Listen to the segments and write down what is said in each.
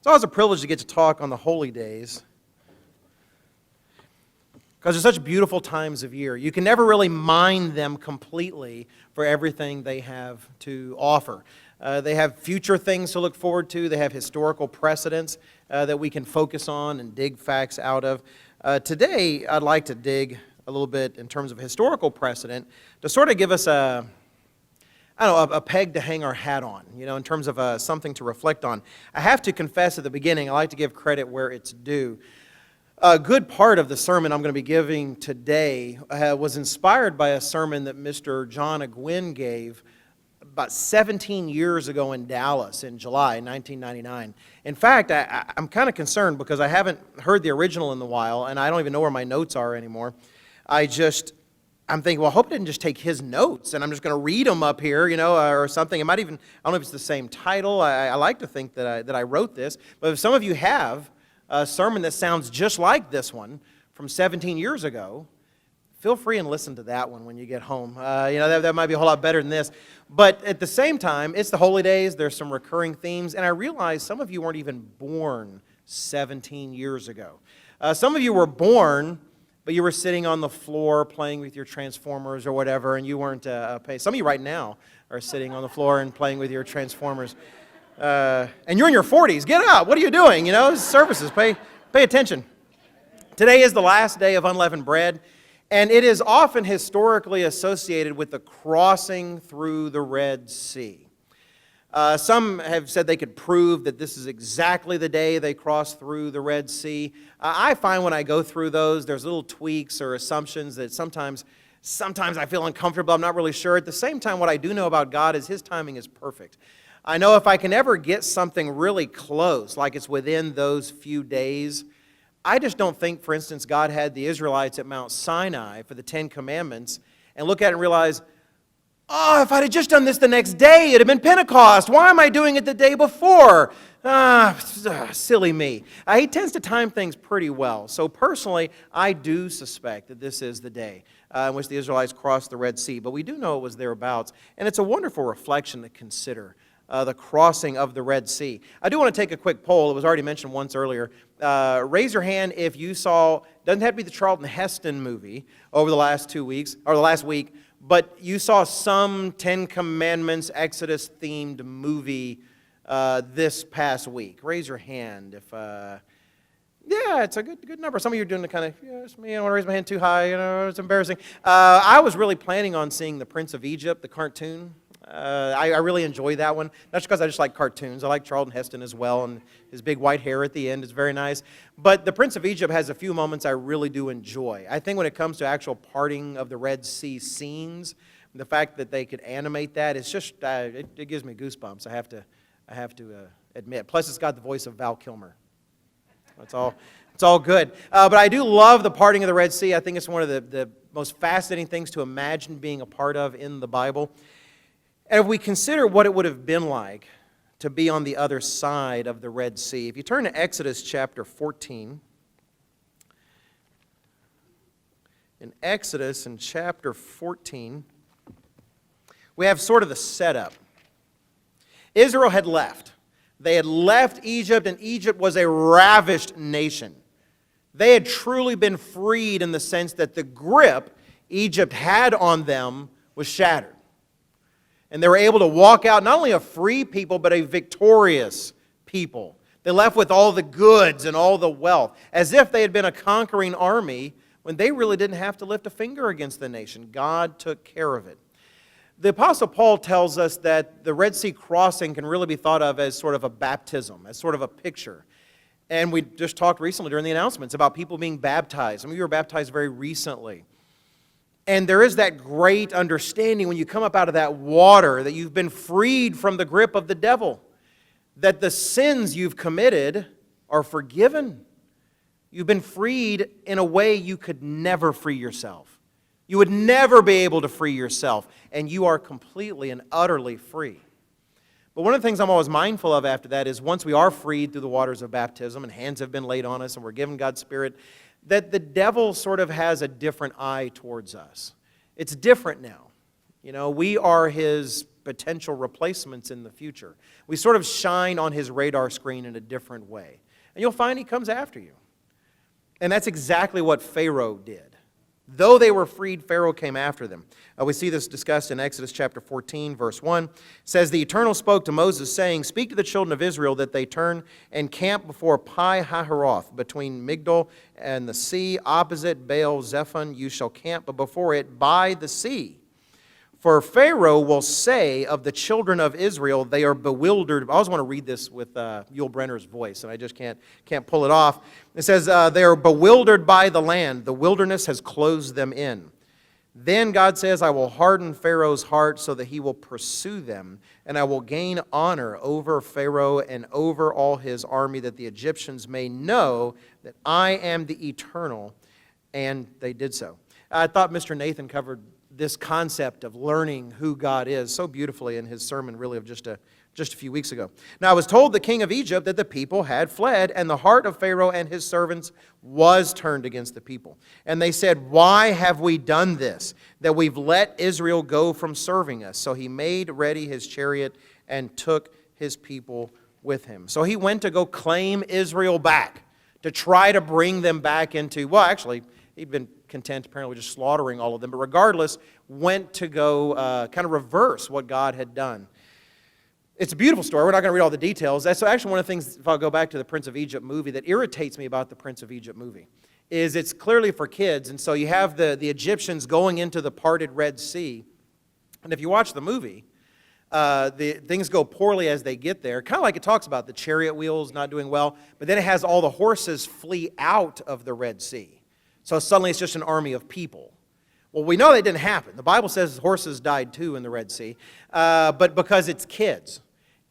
It's always a privilege to get to talk on the holy days because they're such beautiful times of year. You can never really mine them completely for everything they have to offer. They have future things to look forward to. They have historical precedents that we can focus on and dig facts out of. Today, I'd like to dig a little bit in terms of historical precedent to sort of give us a peg to hang our hat on, in terms of something to reflect on. I have to confess at the beginning, I like to give credit where it's due. A good part of the sermon I'm going to be giving today was inspired by a sermon that Mr. John Agwin gave about 17 years ago in Dallas in July 1999. In fact, I'm kind of concerned because I haven't heard the original in a while, and I don't even know where my notes are anymore. I'm thinking, well, I hope I didn't just take his notes, and I'm just going to read them up here, or something. It might even, I don't know if it's the same title. I like to think that I wrote this. But if some of you have a sermon that sounds just like this one from 17 years ago, feel free and listen to that one when you get home. That might be a whole lot better than this. But at the same time, it's the holy days. There's some recurring themes. And I realize some of you weren't even born 17 years ago. Some of you were born, but you were sitting on the floor playing with your Transformers or whatever, and you weren't paid. Some of you right now are sitting on the floor and playing with your Transformers. And you're in your 40s. Get up. What are you doing? Services. Pay attention. Today is the last day of unleavened bread, and it is often historically associated with the crossing through the Red Sea. Some have said they could prove that this is exactly the day they crossed through the Red Sea. I find when I go through those, there's little tweaks or assumptions that sometimes I feel uncomfortable. I'm not really sure. At the same time, what I do know about God is His timing is perfect. I know if I can ever get something really close, like it's within those few days, I just don't think, for instance, God had the Israelites at Mount Sinai for the Ten Commandments and look at it and realize, oh, if I'd have just done this the next day, it'd have been Pentecost. Why am I doing it the day before? Silly me. He tends to time things pretty well. So personally, I do suspect that this is the day in which the Israelites crossed the Red Sea. But we do know it was thereabouts. And it's a wonderful reflection to consider, the crossing of the Red Sea. I do want to take a quick poll. It was already mentioned once earlier. Raise your hand if you saw, doesn't have to be the Charlton Heston movie over the last 2 weeks, or the last week, but you saw some Ten Commandments, Exodus-themed movie this past week. Raise your hand if, yeah, it's a good number. Some of you are doing the kind of, it's me, I don't want to raise my hand too high, it's embarrassing. I was really planning on seeing The Prince of Egypt, the cartoon. I really enjoy that one. Not just because I just like cartoons. I like Charlton Heston as well, and his big white hair at the end is very nice. But The Prince of Egypt has a few moments I really do enjoy. I think when it comes to actual parting of the Red Sea scenes, the fact that they could animate that, it's just, it gives me goosebumps, I have to admit. Plus, it's got the voice of Val Kilmer. It's all good. But I do love the parting of the Red Sea. I think it's one of the most fascinating things to imagine being a part of in the Bible. And if we consider what it would have been like to be on the other side of the Red Sea, if you turn to Exodus chapter 14, in Exodus in chapter 14, we have sort of the setup. Israel had left. They had left Egypt, and Egypt was a ravished nation. They had truly been freed in the sense that the grip Egypt had on them was shattered. And they were able to walk out not only a free people, but a victorious people. They left with all the goods and all the wealth, as if they had been a conquering army when they really didn't have to lift a finger against the nation. God took care of it. The Apostle Paul tells us that the Red Sea crossing can really be thought of as sort of a baptism, as sort of a picture. And we just talked recently during the announcements about people being baptized. Some of you were baptized very recently. And there is that great understanding when you come up out of that water that you've been freed from the grip of the devil, that the sins you've committed are forgiven. You've been freed in a way you could never free yourself. You would never be able to free yourself, and you are completely and utterly free. But one of the things I'm always mindful of after that is once we are freed through the waters of baptism and hands have been laid on us and we're given God's Spirit, that the devil sort of has a different eye towards us. It's different now. We are his potential replacements in the future. We sort of shine on his radar screen in a different way. And you'll find he comes after you. And that's exactly what Pharaoh did. Though they were freed, Pharaoh came after them. We see this discussed in Exodus chapter 14, verse 1. It says, "The Eternal spoke to Moses, saying, Speak to the children of Israel that they turn and camp before Pi-hahiroth, between Migdol and the sea, opposite Baal-zephon. You shall camp before it by the sea. For Pharaoh will say of the children of Israel, they are bewildered." I always want to read this with Yul Brenner's voice, and I just can't pull it off. It says, "They are bewildered by the land. The wilderness has closed them in. Then God says, I will harden Pharaoh's heart so that he will pursue them, and I will gain honor over Pharaoh and over all his army, that the Egyptians may know that I am the Eternal." And they did so. I thought Mr. Nathan covered this concept of learning who God is so beautifully in his sermon really of just a few weeks ago. "Now I was told the king of Egypt that the people had fled, and the heart of Pharaoh and his servants was turned against the people. And they said, Why have we done this, that we've let Israel go from serving us? So he made ready his chariot and took his people with him." So he went to go claim Israel back, to try to bring them back into, well, actually, he'd been content apparently just slaughtering all of them, but regardless, went to go kind of reverse what God had done. It's a beautiful story. We're not going to read all the details. That's actually one of the things, if I'll go back to the Prince of Egypt movie, that irritates me about the Prince of Egypt movie, is it's clearly for kids, and so you have the Egyptians going into the parted Red Sea, and if you watch the movie, the things go poorly as they get there, kind of like it talks about the chariot wheels not doing well, but then it has all the horses flee out of the Red Sea. So suddenly it's just an army of people. Well, we know that didn't happen. The Bible says horses died too in the Red Sea, but because it's kids.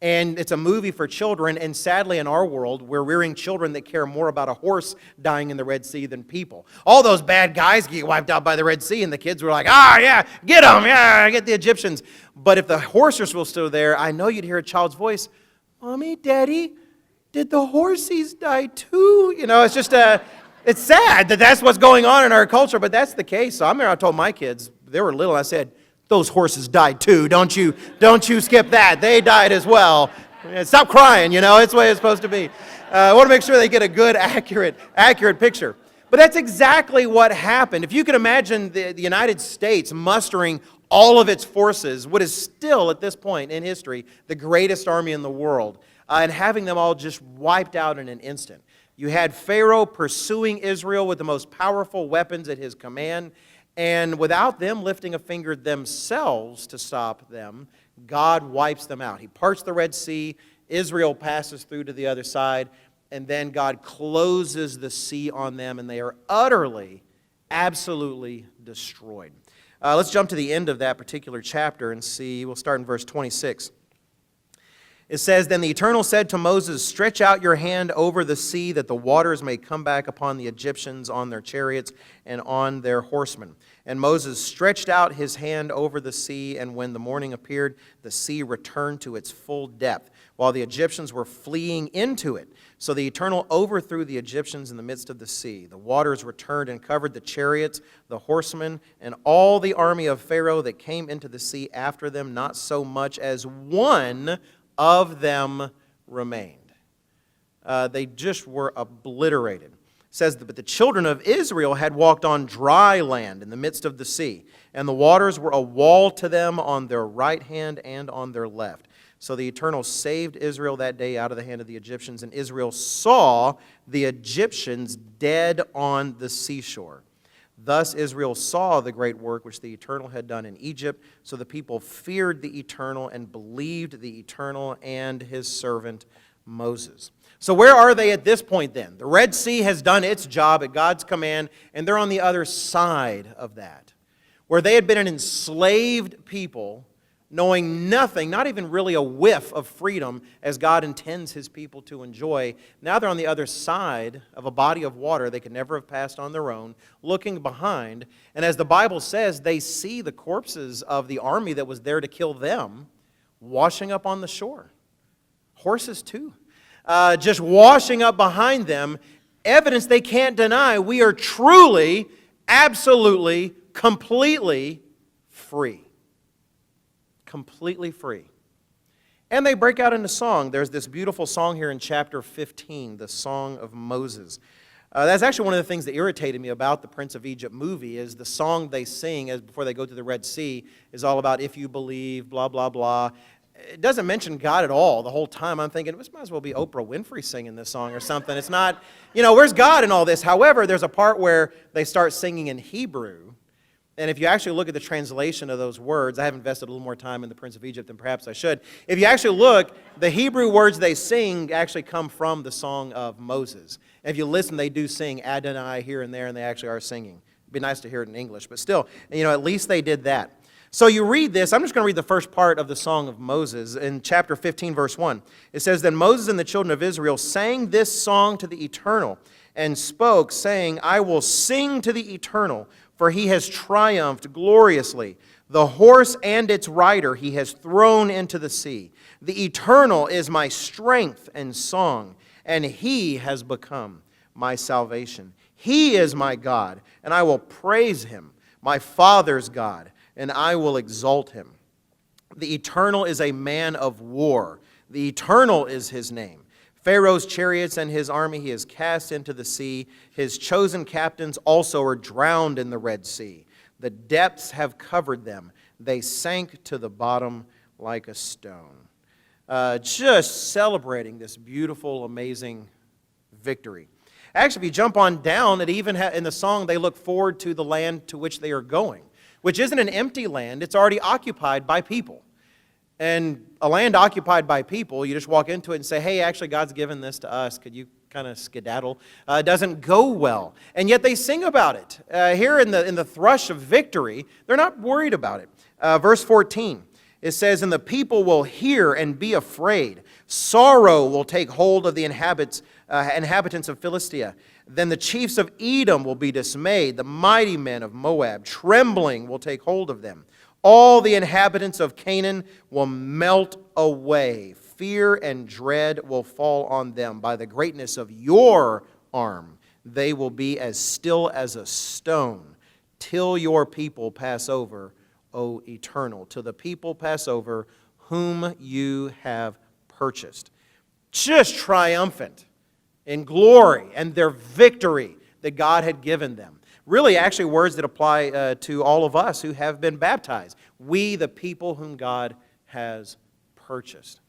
And it's a movie for children, and sadly in our world, we're rearing children that care more about a horse dying in the Red Sea than people. All those bad guys get wiped out by the Red Sea, and the kids were like, yeah, get them, yeah, get the Egyptians. But if the horses were still there, I know you'd hear a child's voice, "Mommy, Daddy, did the horses die too?" You know, it's just it's sad that that's what's going on in our culture, but that's the case. So I remember I told my kids, they were little, I said, "Those horses died too. Don't you skip that. They died as well. Stop crying, you know, it's the way it's supposed to be." I want to make sure they get a good, accurate picture. But that's exactly what happened. If you can imagine the United States mustering all of its forces, what is still at this point in history the greatest army in the world, and having them all just wiped out in an instant. You had Pharaoh pursuing Israel with the most powerful weapons at his command, and without them lifting a finger themselves to stop them, God wipes them out. He parts the Red Sea, Israel passes through to the other side, and then God closes the sea on them, and they are utterly, absolutely destroyed. Let's jump to the end of that particular chapter and see. We'll start in verse 26. It says, "Then the Eternal said to Moses, Stretch out your hand over the sea, that the waters may come back upon the Egyptians on their chariots and on their horsemen. And Moses stretched out his hand over the sea, and when the morning appeared, the sea returned to its full depth, while the Egyptians were fleeing into it. So the Eternal overthrew the Egyptians in the midst of the sea. The waters returned and covered the chariots, the horsemen, and all the army of Pharaoh that came into the sea after them. Not so much as one of them remained." They just were obliterated. It says, "But the children of Israel had walked on dry land in the midst of the sea, and the waters were a wall to them on their right hand and on their left. So the Eternal saved Israel that day out of the hand of the Egyptians, and Israel saw the Egyptians dead on the seashore. Thus Israel saw the great work which the Eternal had done in Egypt. So the people feared the Eternal and believed the Eternal and his servant Moses." So where are they at this point then? The Red Sea has done its job at God's command, and they're on the other side of that. Where they had been an enslaved people, knowing nothing, not even really a whiff of freedom as God intends his people to enjoy. Now they're on the other side of a body of water they could never have passed on their own, looking behind. And as the Bible says, they see the corpses of the army that was there to kill them washing up on the shore. Horses too. Just washing up behind them. Evidence they can't deny. We are truly, absolutely, completely free. completely free. And they break out into song. There's this beautiful song here in chapter 15, the Song of Moses. That's actually one of the things that irritated me about the Prince of Egypt movie, is the song they sing before they go to the Red Sea is all about if you believe, blah, blah, blah. It doesn't mention God at all the whole time. I'm thinking, this might as well be Oprah Winfrey singing this song or something. It's not, where's God in all this? However, there's a part where they start singing in Hebrew. And if you actually look at the translation of those words, I have invested a little more time in the Prince of Egypt than perhaps I should. If you actually look, the Hebrew words they sing actually come from the Song of Moses. And if you listen, they do sing Adonai here and there, and they actually are singing. It'd be nice to hear it in English, but still, at least they did that. So you read this. I'm just going to read the first part of the Song of Moses in chapter 15, verse 1. It says, Then Moses and the children of Israel sang this song to the Eternal, and spoke, saying, I will sing to the Eternal, for he has triumphed gloriously. The horse and its rider he has thrown into the sea. The Eternal is my strength and song, and he has become my salvation. He is my God, and I will praise him, my Father's God, and I will exalt him. The Eternal is a man of war. The Eternal is his name. Pharaoh's chariots and his army he has cast into the sea. His chosen captains also are drowned in the Red Sea. The depths have covered them. They sank to the bottom like a stone. Just celebrating this beautiful, amazing victory. Actually, if you jump on down, it even in the song they look forward to the land to which they are going, which isn't an empty land. It's already occupied by people. And a land occupied by people, you just walk into it and say, hey, actually, God's given this to us. Could you kind of skedaddle? It doesn't go well. And yet they sing about it. Here in the thrush of victory, they're not worried about it. Verse 14, it says, And the people will hear and be afraid. Sorrow will take hold of the inhabitants of Philistia. Then the chiefs of Edom will be dismayed. The mighty men of Moab, trembling, will take hold of them. All the inhabitants of Canaan will melt away. Fear and dread will fall on them. By the greatness of your arm, they will be as still as a stone, till your people pass over, O Eternal. Till the people pass over, whom you have purchased. Just triumphant in glory and their victory that God had given them. Really, actually, words that apply to all of us who have been baptized. We, the people whom God has purchased.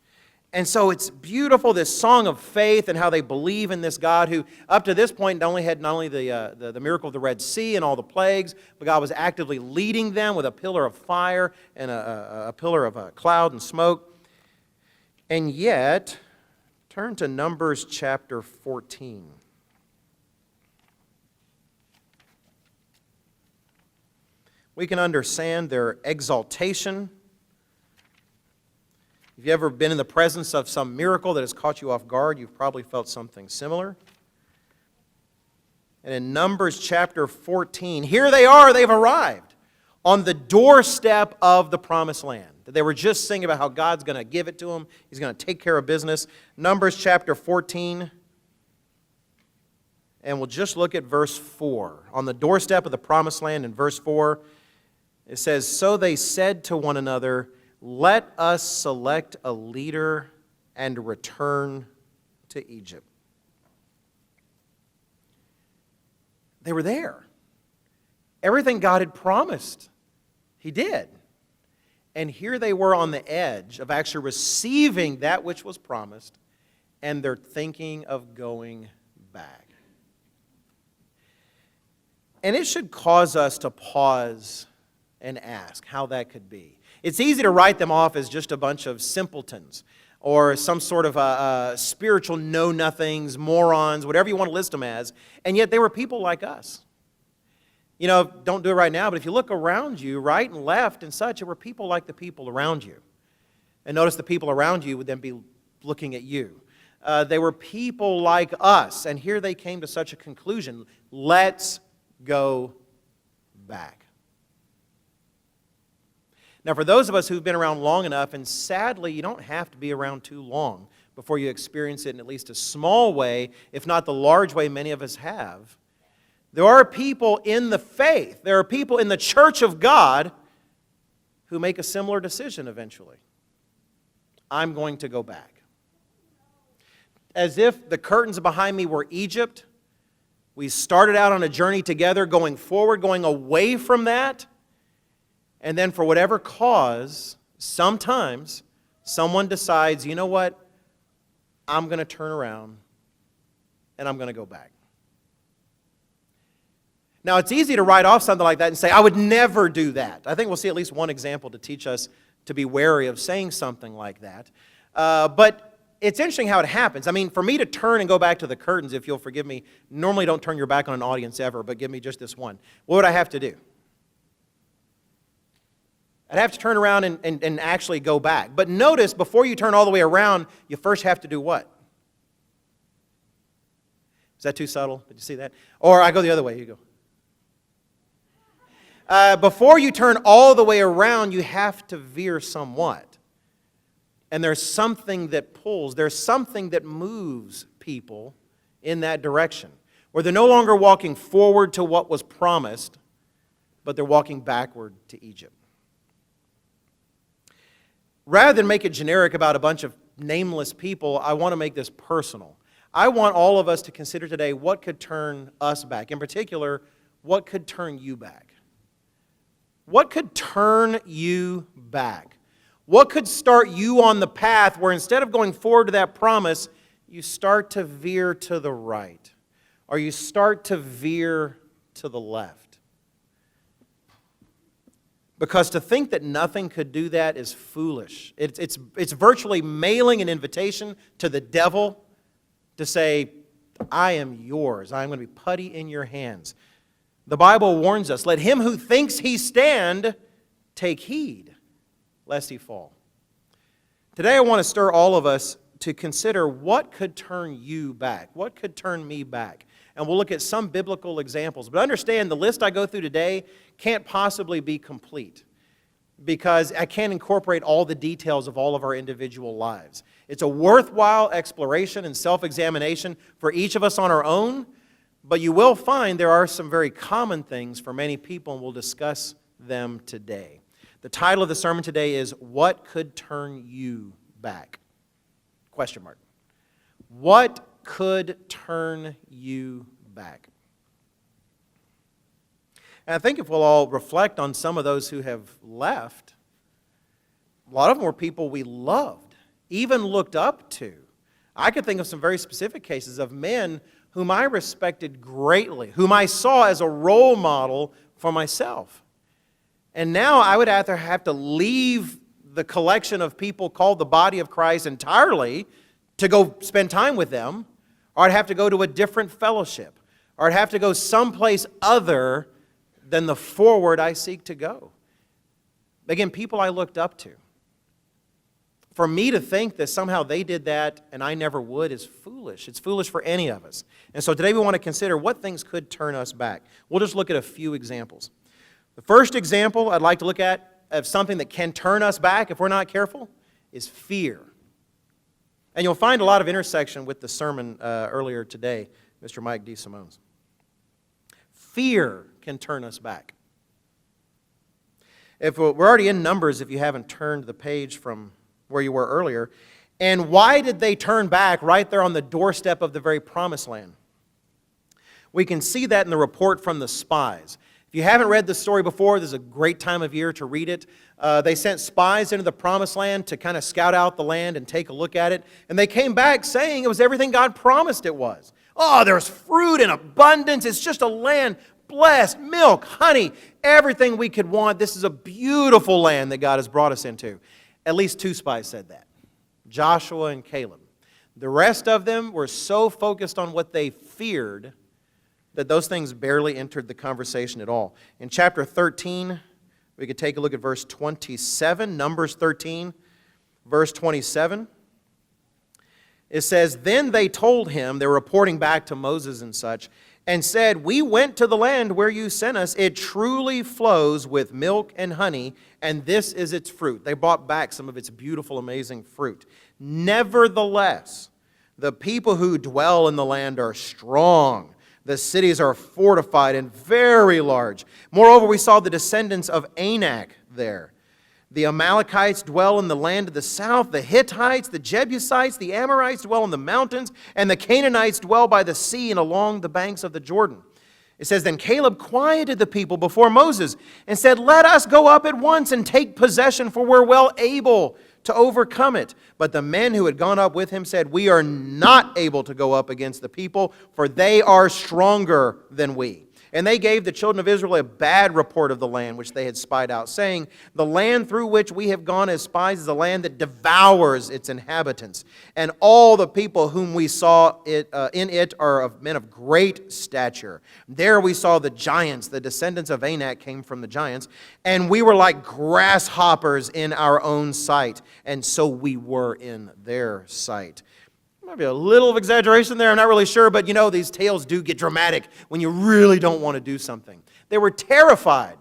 And so it's beautiful, this song of faith and how they believe in this God who, up to this point, had not only the miracle of the Red Sea and all the plagues, but God was actively leading them with a pillar of fire and a pillar of cloud and smoke. And yet, turn to Numbers chapter 14. We can understand their exaltation. If you've ever been in the presence of some miracle that has caught you off guard, you've probably felt something similar. And in Numbers chapter 14, here they are, they've arrived on the doorstep of the promised land. They were just singing about how God's going to give it to them. He's going to take care of business. Numbers chapter 14, and we'll just look at verse 4. On the doorstep of the promised land in verse 4, it says, So they said to one another, Let us select a leader and return to Egypt. They were there. Everything God had promised, He did. And here they were on the edge of actually receiving that which was promised, and they're thinking of going back. And it should cause us to pause and ask how that could be. It's easy to write them off as just a bunch of simpletons or some sort of spiritual know-nothings, morons, whatever you want to list them as, and yet they were people like us. Don't do it right now, but if you look around you, right and left and such, there were people like the people around you. And notice the people around you would then be looking at you. They were people like us, and here they came to such a conclusion. Let's go back. Now, for those of us who've been around long enough, and sadly, you don't have to be around too long before you experience it in at least a small way, if not the large way many of us have, there are people in the faith, there are people in the church of God who make a similar decision eventually. I'm going to go back. As if the curtains behind me were Egypt. We started out on a journey together, going forward, going away from that. And then for whatever cause, sometimes someone decides, you know what? I'm going to turn around and I'm going to go back. Now, it's easy to write off something like that and say, I would never do that. I think we'll see at least one example to teach us to be wary of saying something like that. But it's interesting how it happens. I mean, for me to turn and go back to the curtains, if you'll forgive me, normally don't turn your back on an audience ever, but give me just this one. What would I have to do? I'd have to turn around and actually go back. But notice, before you turn all the way around, you first have to do what? Is that too subtle? Did you see that? Or I go the other way. You go. Before you turn all the way around, you have to veer somewhat. And there's something that pulls, there's something that moves people in that direction, where they're no longer walking forward to what was promised, but they're walking backward to Egypt. Rather than make it generic about a bunch of nameless people, I want to make this personal. I want all of us to consider today what could turn us back. In particular, what could turn you back? What could turn you back? What could start you on the path where instead of going forward to that promise, you start to veer to the right, or you start to veer to the left? Because to think that nothing could do that is foolish. It's virtually mailing an invitation to the devil to say, I am yours. I am going to be putty in your hands. The Bible warns us, let him who thinks he stand take heed, lest he fall. Today I want to stir all of us to consider what could turn you back, what could turn me back. And we'll look at some biblical examples. But understand, the list I go through today can't possibly be complete, because I can't incorporate all the details of all of our individual lives. It's a worthwhile exploration and self-examination for each of us on our own, but you will find there are some very common things for many people, and we'll discuss them today. The title of the sermon today is, What Could Turn You Back? Question mark. What could turn you back? And I think if we'll all reflect on some of those who have left, a lot of them were people we loved, even looked up to. I could think of some very specific cases of men whom I respected greatly, whom I saw as a role model for myself. And now I would either have to leave the collection of people called the body of Christ entirely to go spend time with them, or I'd have to go to a different fellowship, or I'd have to go someplace other than the forward I seek to go. Again, people I looked up to. For me to think that somehow they did that and I never would is foolish. It's foolish for any of us. And so today we want to consider what things could turn us back. We'll just look at a few examples. The first example I'd like to look at of something that can turn us back if we're not careful is fear. And you'll find a lot of intersection with the sermon earlier today, Mr. Mike D. Simone's. Fear can turn us back. If we're already in Numbers, if you haven't turned the page from where you were earlier. And why did they turn back right there on the doorstep of the very promised land? We can see that in the report from the spies. If you haven't read the story before, this is a great time of year to read it. They sent spies into the promised land to kind of scout out the land and take a look at it. And they came back saying it was everything God promised it was. Oh, there's fruit in abundance. It's just a land blessed, milk, honey, everything we could want. This is a beautiful land that God has brought us into. At least two spies said that, Joshua and Caleb. The rest of them were so focused on what they feared that those things barely entered the conversation at all. In chapter 13, we could take a look at verse 27, Numbers 13, verse 27. It says, Then they told him, they were reporting back to Moses and such, and said, We went to the land where you sent us. It truly flows with milk and honey, and this is its fruit. They brought back some of its beautiful, amazing fruit. Nevertheless, the people who dwell in the land are strong. The cities are fortified and very large. Moreover, we saw the descendants of Anak there. The Amalekites dwell in the land of the south. The Hittites, the Jebusites, the Amorites dwell in the mountains. And the Canaanites dwell by the sea and along the banks of the Jordan. It says, then Caleb quieted the people before Moses and said, let us go up at once and take possession, for we're well able to overcome it. But the men who had gone up with him said, we are not able to go up against the people, for they are stronger than we. And they gave the children of Israel a bad report of the land which they had spied out, saying, the land through which we have gone as spies is a land that devours its inhabitants. And all the people whom we saw in it are of men of great stature. There we saw the giants, the descendants of Anak came from the giants, and we were like grasshoppers in our own sight, and so we were in their sight. Might be a little of exaggeration there, I'm not really sure, but these tales do get dramatic when you really don't want to do something. They were terrified.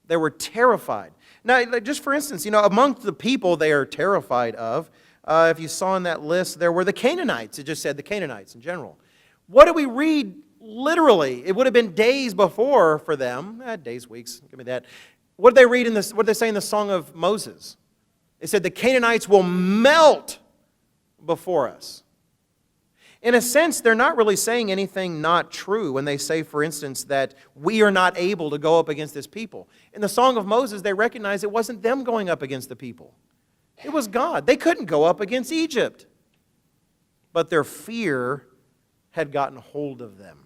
They were terrified. Now, just for instance, amongst the people they are terrified of, if you saw in that list, there were the Canaanites. It just said the Canaanites in general. What do we read literally? It would have been days before for them. Days, weeks, give me that. What did they read in this? What did they say in the Song of Moses? It said the Canaanites will melt before us. In a sense, they're not really saying anything not true when they say, for instance, that we are not able to go up against this people. In the Song of Moses, they recognize it wasn't them going up against the people. It was God. They couldn't go up against Egypt. But their fear had gotten hold of them.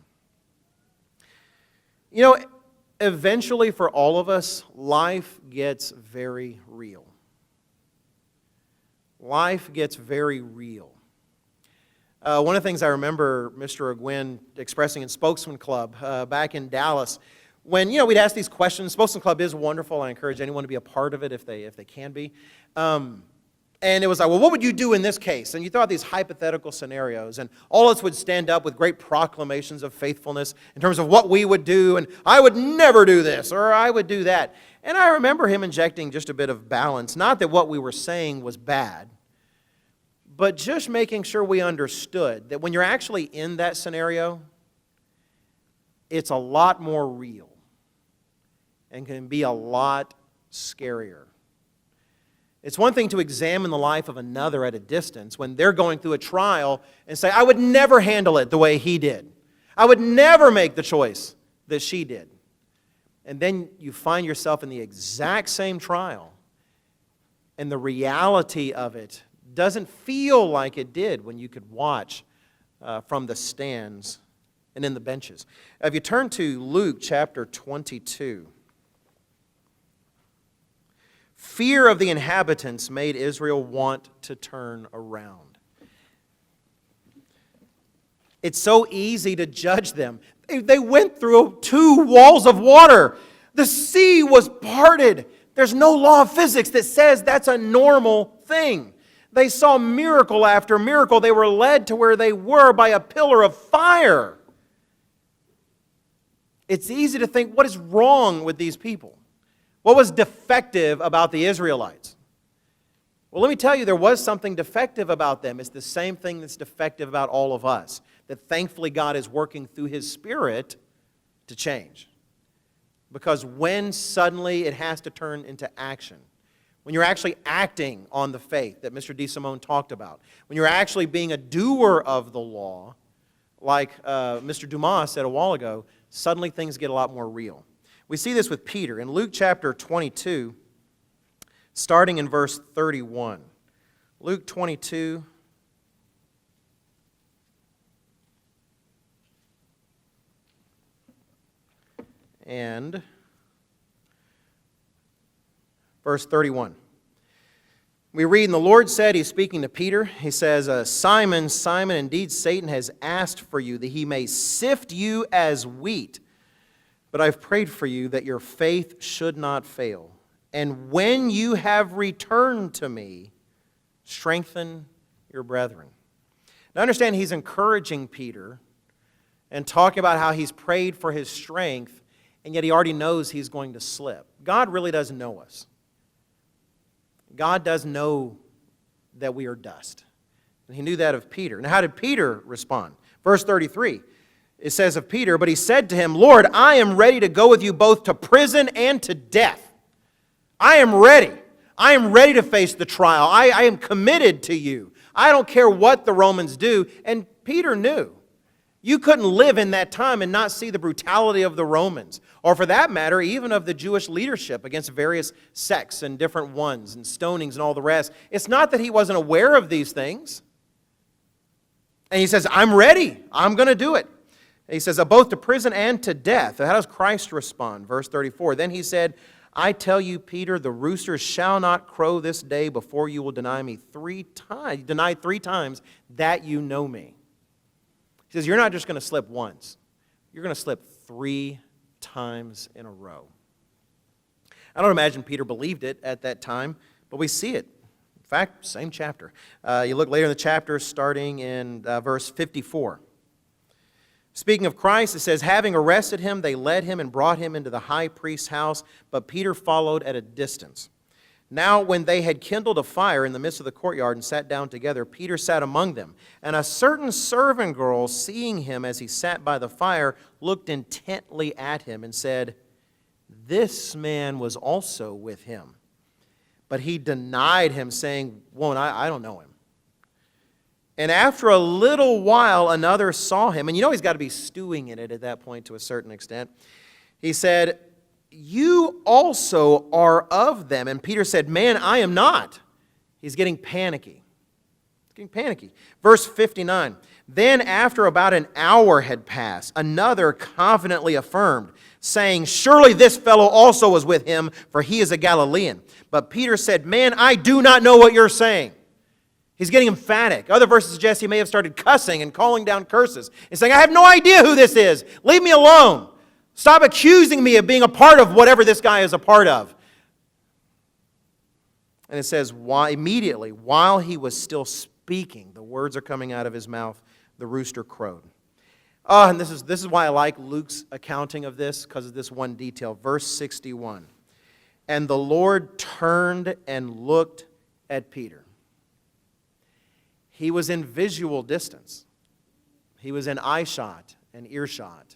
Eventually for all of us, life gets very real. Life gets very real. One of the things I remember Mr. Ogwin expressing in Spokesman Club back in Dallas, when we'd ask these questions. Spokesman Club is wonderful. I encourage anyone to be a part of it if they can be. And it was like, well, what would you do in this case? And you throw out these hypothetical scenarios, and all of us would stand up with great proclamations of faithfulness in terms of what we would do, and I would never do this, or I would do that. And I remember him injecting just a bit of balance. Not that what we were saying was bad, but just making sure we understood that when you're actually in that scenario, it's a lot more real and can be a lot scarier. It's one thing to examine the life of another at a distance when they're going through a trial and say, I would never handle it the way he did. I would never make the choice that she did. And then you find yourself in the exact same trial, and the reality of it doesn't feel like it did when you could watch from the stands and in the benches. If you turn to Luke chapter 22, fear of the inhabitants made Israel want to turn around. It's so easy to judge them. They went through 2 walls of water. The sea was parted. There's no law of physics that says that's a normal thing. They saw miracle after miracle. They were led to where they were by a pillar of fire. It's easy to think, what is wrong with these people? What was defective about the Israelites? Well, let me tell you, there was something defective about them. It's the same thing that's defective about all of us, that thankfully God is working through His Spirit to change. Because when suddenly it has to turn into action, when you're actually acting on the faith that Mr. DeSimone talked about, when you're actually being a doer of the law, like Mr. Dumas said a while ago, suddenly things get a lot more real. We see this with Peter in Luke chapter 22, starting in verse 31. Luke 22, and verse 31. We read, and the Lord said, He's speaking to Peter, He says, Simon, Simon, indeed Satan has asked for you that he may sift you as wheat. But I've prayed for you that your faith should not fail. And when you have returned to me, strengthen your brethren. Now understand, He's encouraging Peter and talking about how he's prayed for his strength, and yet he already knows he's going to slip. God really does know us. God does know that we are dust. And He knew that of Peter. Now, how did Peter respond? Verse 33, it says of Peter, but he said to Him, Lord, I am ready to go with you both to prison and to death. I am ready. I am ready to face the trial. I am committed to you. I don't care what the Romans do. And Peter knew. You couldn't live in that time and not see the brutality of the Romans, or for that matter, even of the Jewish leadership against various sects and different ones and stonings and all the rest. It's not that he wasn't aware of these things. And he says, I'm ready. I'm going to do it. And he says, both to prison and to death. How does Christ respond? Verse 34, then he said, I tell you, Peter, the rooster shall not crow this day before you will deny me 3 times. Deny 3 times that you know me. He says, you're not just going to slip once. You're going to slip 3 times in a row. I don't imagine Peter believed it at that time, but we see it. In fact, same chapter. You look later in the chapter, starting in verse 54. Speaking of Christ, it says, having arrested him, they led him and brought him into the high priest's house, but Peter followed at a distance. Now, when they had kindled a fire in the midst of the courtyard and sat down together, Peter sat among them. And a certain servant girl, seeing him as he sat by the fire, looked intently at him and said, this man was also with him. But he denied him, saying, woman, I don't know him. And after a little while, another saw him. And you know he's got to be stewing in it at that point to a certain extent. He said, you also are of them. And Peter said, man, I am not. He's getting panicky. Verse 59, then after about an hour had passed, another confidently affirmed, saying, surely this fellow also was with him, for he is a Galilean. But Peter said, man, I do not know what you're saying. He's getting emphatic. Other verses suggest he may have started cussing and calling down curses and saying, I have no idea who this is. Leave me alone. Stop accusing me of being a part of whatever this guy is a part of. And it says, immediately, while he was still speaking, the words are coming out of his mouth, the rooster crowed. Oh, and this is why I like Luke's accounting of this, because of this one detail. Verse 61. And the Lord turned and looked at Peter. He was in visual distance. He was in eyeshot and earshot.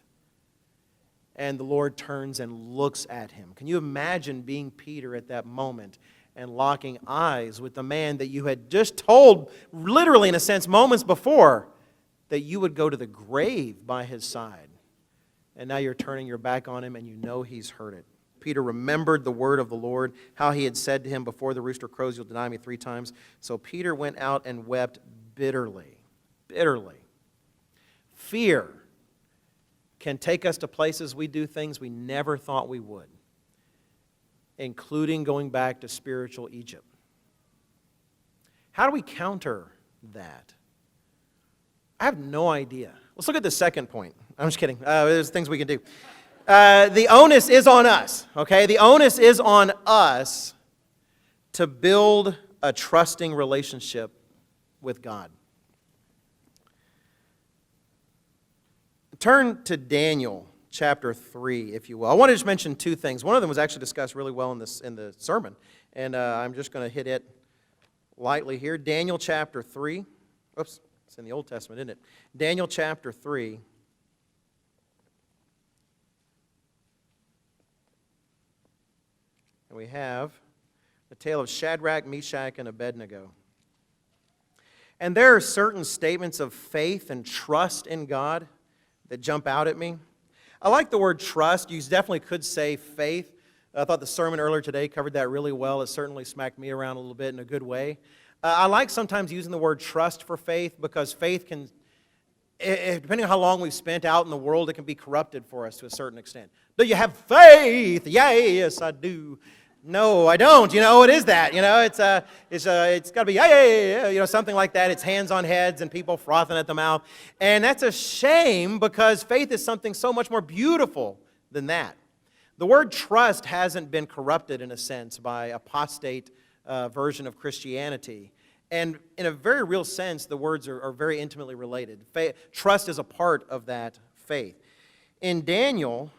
And the Lord turns and looks at him. Can you imagine being Peter at that moment and locking eyes with the man that you had just told, literally in a sense, moments before, that you would go to the grave by his side? And now you're turning your back on him and you know he's heard it. Peter remembered the word of the Lord, how he had said to him, before the rooster crows, you'll deny me 3 times. So Peter went out and wept bitterly. Bitterly. Fear can take us to places we do things we never thought we would, including going back to spiritual Egypt. How do we counter that? I have no idea. Let's look at the second point. I'm just kidding. There's things we can do. The onus is on us, okay? The onus is on us to build a trusting relationship with God. Turn to Daniel chapter 3, if you will. I want to just mention 2 things. One of them was actually discussed really well in the sermon, and I'm just going to hit it lightly here. Daniel chapter 3. Oops, it's in the Old Testament, isn't it? Daniel chapter 3. And we have the tale of Shadrach, Meshach, and Abednego. And there are certain statements of faith and trust in God that jump out at me. I like the word trust. You definitely could say faith. I thought the sermon earlier today covered that really well. It certainly smacked me around a little bit in a good way. I like sometimes using the word trust for faith, because faith can, depending on how long we've spent out in the world, it can be corrupted for us to a certain extent. Do you have faith? Yes, I do. No, I don't. What is that? It's got to be, yeah, something like that. It's hands on heads and people frothing at the mouth. And that's a shame, because faith is something so much more beautiful than that. The word trust hasn't been corrupted, in a sense, by apostate version of Christianity. And in a very real sense, the words are very intimately related. Trust is a part of that faith. In Daniel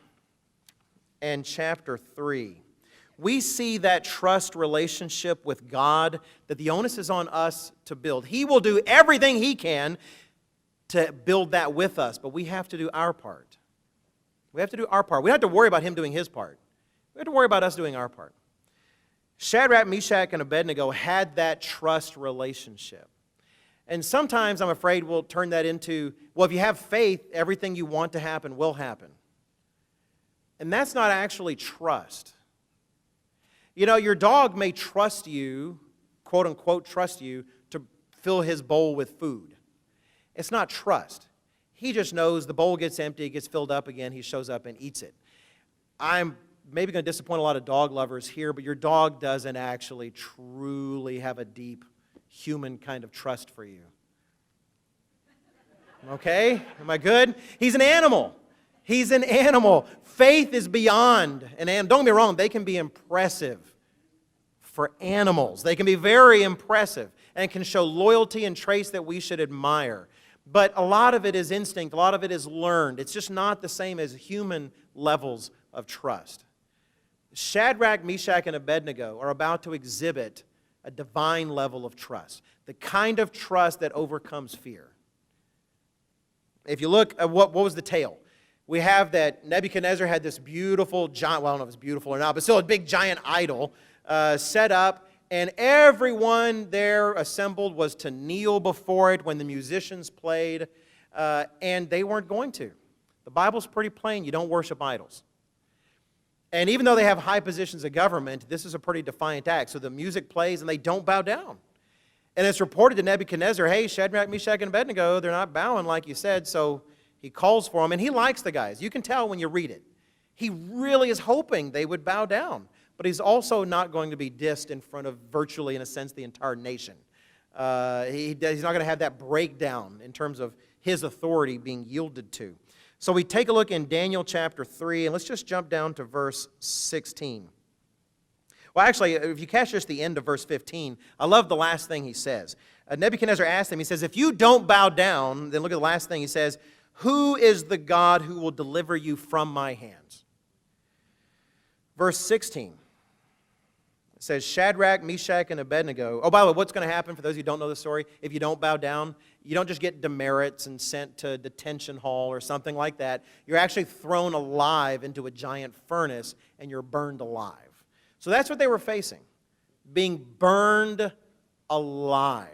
and chapter 3, we see that trust relationship with God, that the onus is on us to build. He will do everything He can to build that with us, but we have to do our part. We have to do our part. We don't have to worry about Him doing His part. We have to worry about us doing our part. Shadrach, Meshach, and Abednego had that trust relationship. And sometimes, I'm afraid, we'll turn that into, well, if you have faith, everything you want to happen will happen. And that's not actually trust. You know, your dog may trust you, quote unquote, trust you, to fill his bowl with food. It's not trust. He just knows the bowl gets empty, it gets filled up again, he shows up and eats it. I'm maybe going to disappoint a lot of dog lovers here, but your dog doesn't actually truly have a deep human kind of trust for you. Okay? Am I good? He's an animal. He's an animal. Faith is beyond an animal. Don't get me wrong, they can be impressive for animals. They can be very impressive and can show loyalty and traits that we should admire. But a lot of it is instinct, a lot of it is learned. It's just not the same as human levels of trust. Shadrach, Meshach, and Abednego are about to exhibit a divine level of trust, the kind of trust that overcomes fear. If you look at what was the tale, we have that Nebuchadnezzar had this beautiful giant, well, I don't know if it's beautiful or not, but still a big giant idol set up, and everyone there assembled was to kneel before it when the musicians played, and they weren't going to. The Bible's pretty plain, you don't worship idols. And even though they have high positions of government, this is a pretty defiant act. So the music plays and they don't bow down. And it's reported to Nebuchadnezzar, hey, Shadrach, Meshach, and Abednego, they're not bowing like you said. So he calls for them, and he likes the guys. You can tell when you read it. He really is hoping they would bow down. But he's also not going to be dissed in front of virtually, in a sense, the entire nation. He's not going to have that breakdown in terms of his authority being yielded to. So we take a look in Daniel chapter 3, and let's just jump down to verse 16. Well, actually, if you catch just the end of verse 15, I love the last thing he says. Nebuchadnezzar asked him, he says, if you don't bow down, then look at the last thing he says, who is the God who will deliver you from my hands? Verse 16. It says, Shadrach, Meshach, and Abednego. Oh, by the way, what's going to happen for those who don't know the story? If you don't bow down, you don't just get demerits and sent to detention hall or something like that. You're actually thrown alive into a giant furnace and you're burned alive. So that's what they were facing, being burned alive.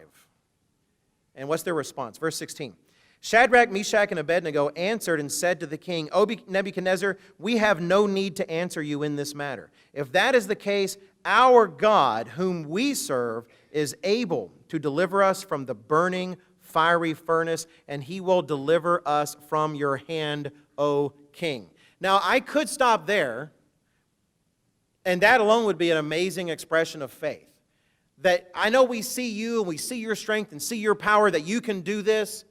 And what's their response? Verse 16. Shadrach, Meshach, and Abednego answered and said to the king, O Nebuchadnezzar, we have no need to answer you in this matter. If that is the case, our God, whom we serve, is able to deliver us from the burning, fiery furnace, and he will deliver us from your hand, O king. Now, I could stop there, and that alone would be an amazing expression of faith. That I know we see you, and we see your strength, and see your power, that you can do this,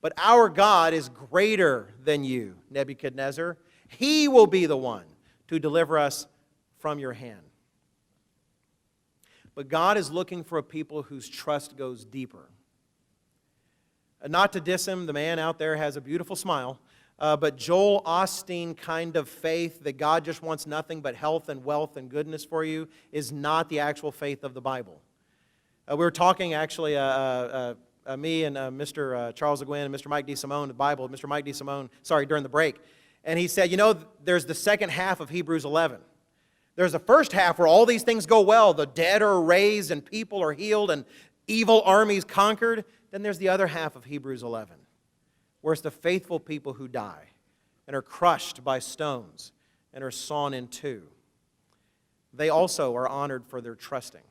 but our God is greater than you, Nebuchadnezzar. He will be the one to deliver us from your hand. But God is looking for a people whose trust goes deeper. Not to diss him, the man out there has a beautiful smile, but Joel Osteen kind of faith that God just wants nothing but health and wealth and goodness for you is not the actual faith of the Bible. We were talking actually, me and Mr. Charles Le Guin and Mr. Mike DeSimone, the Bible, Mr. Mike DeSimone, during the break. And he said, you know, there's the second half of Hebrews 11. There's the first half where all these things go well. The dead are raised and people are healed and evil armies conquered. Then there's the other half of Hebrews 11, where it's the faithful people who die and are crushed by stones and are sawn in two. They also are honored for their trusting.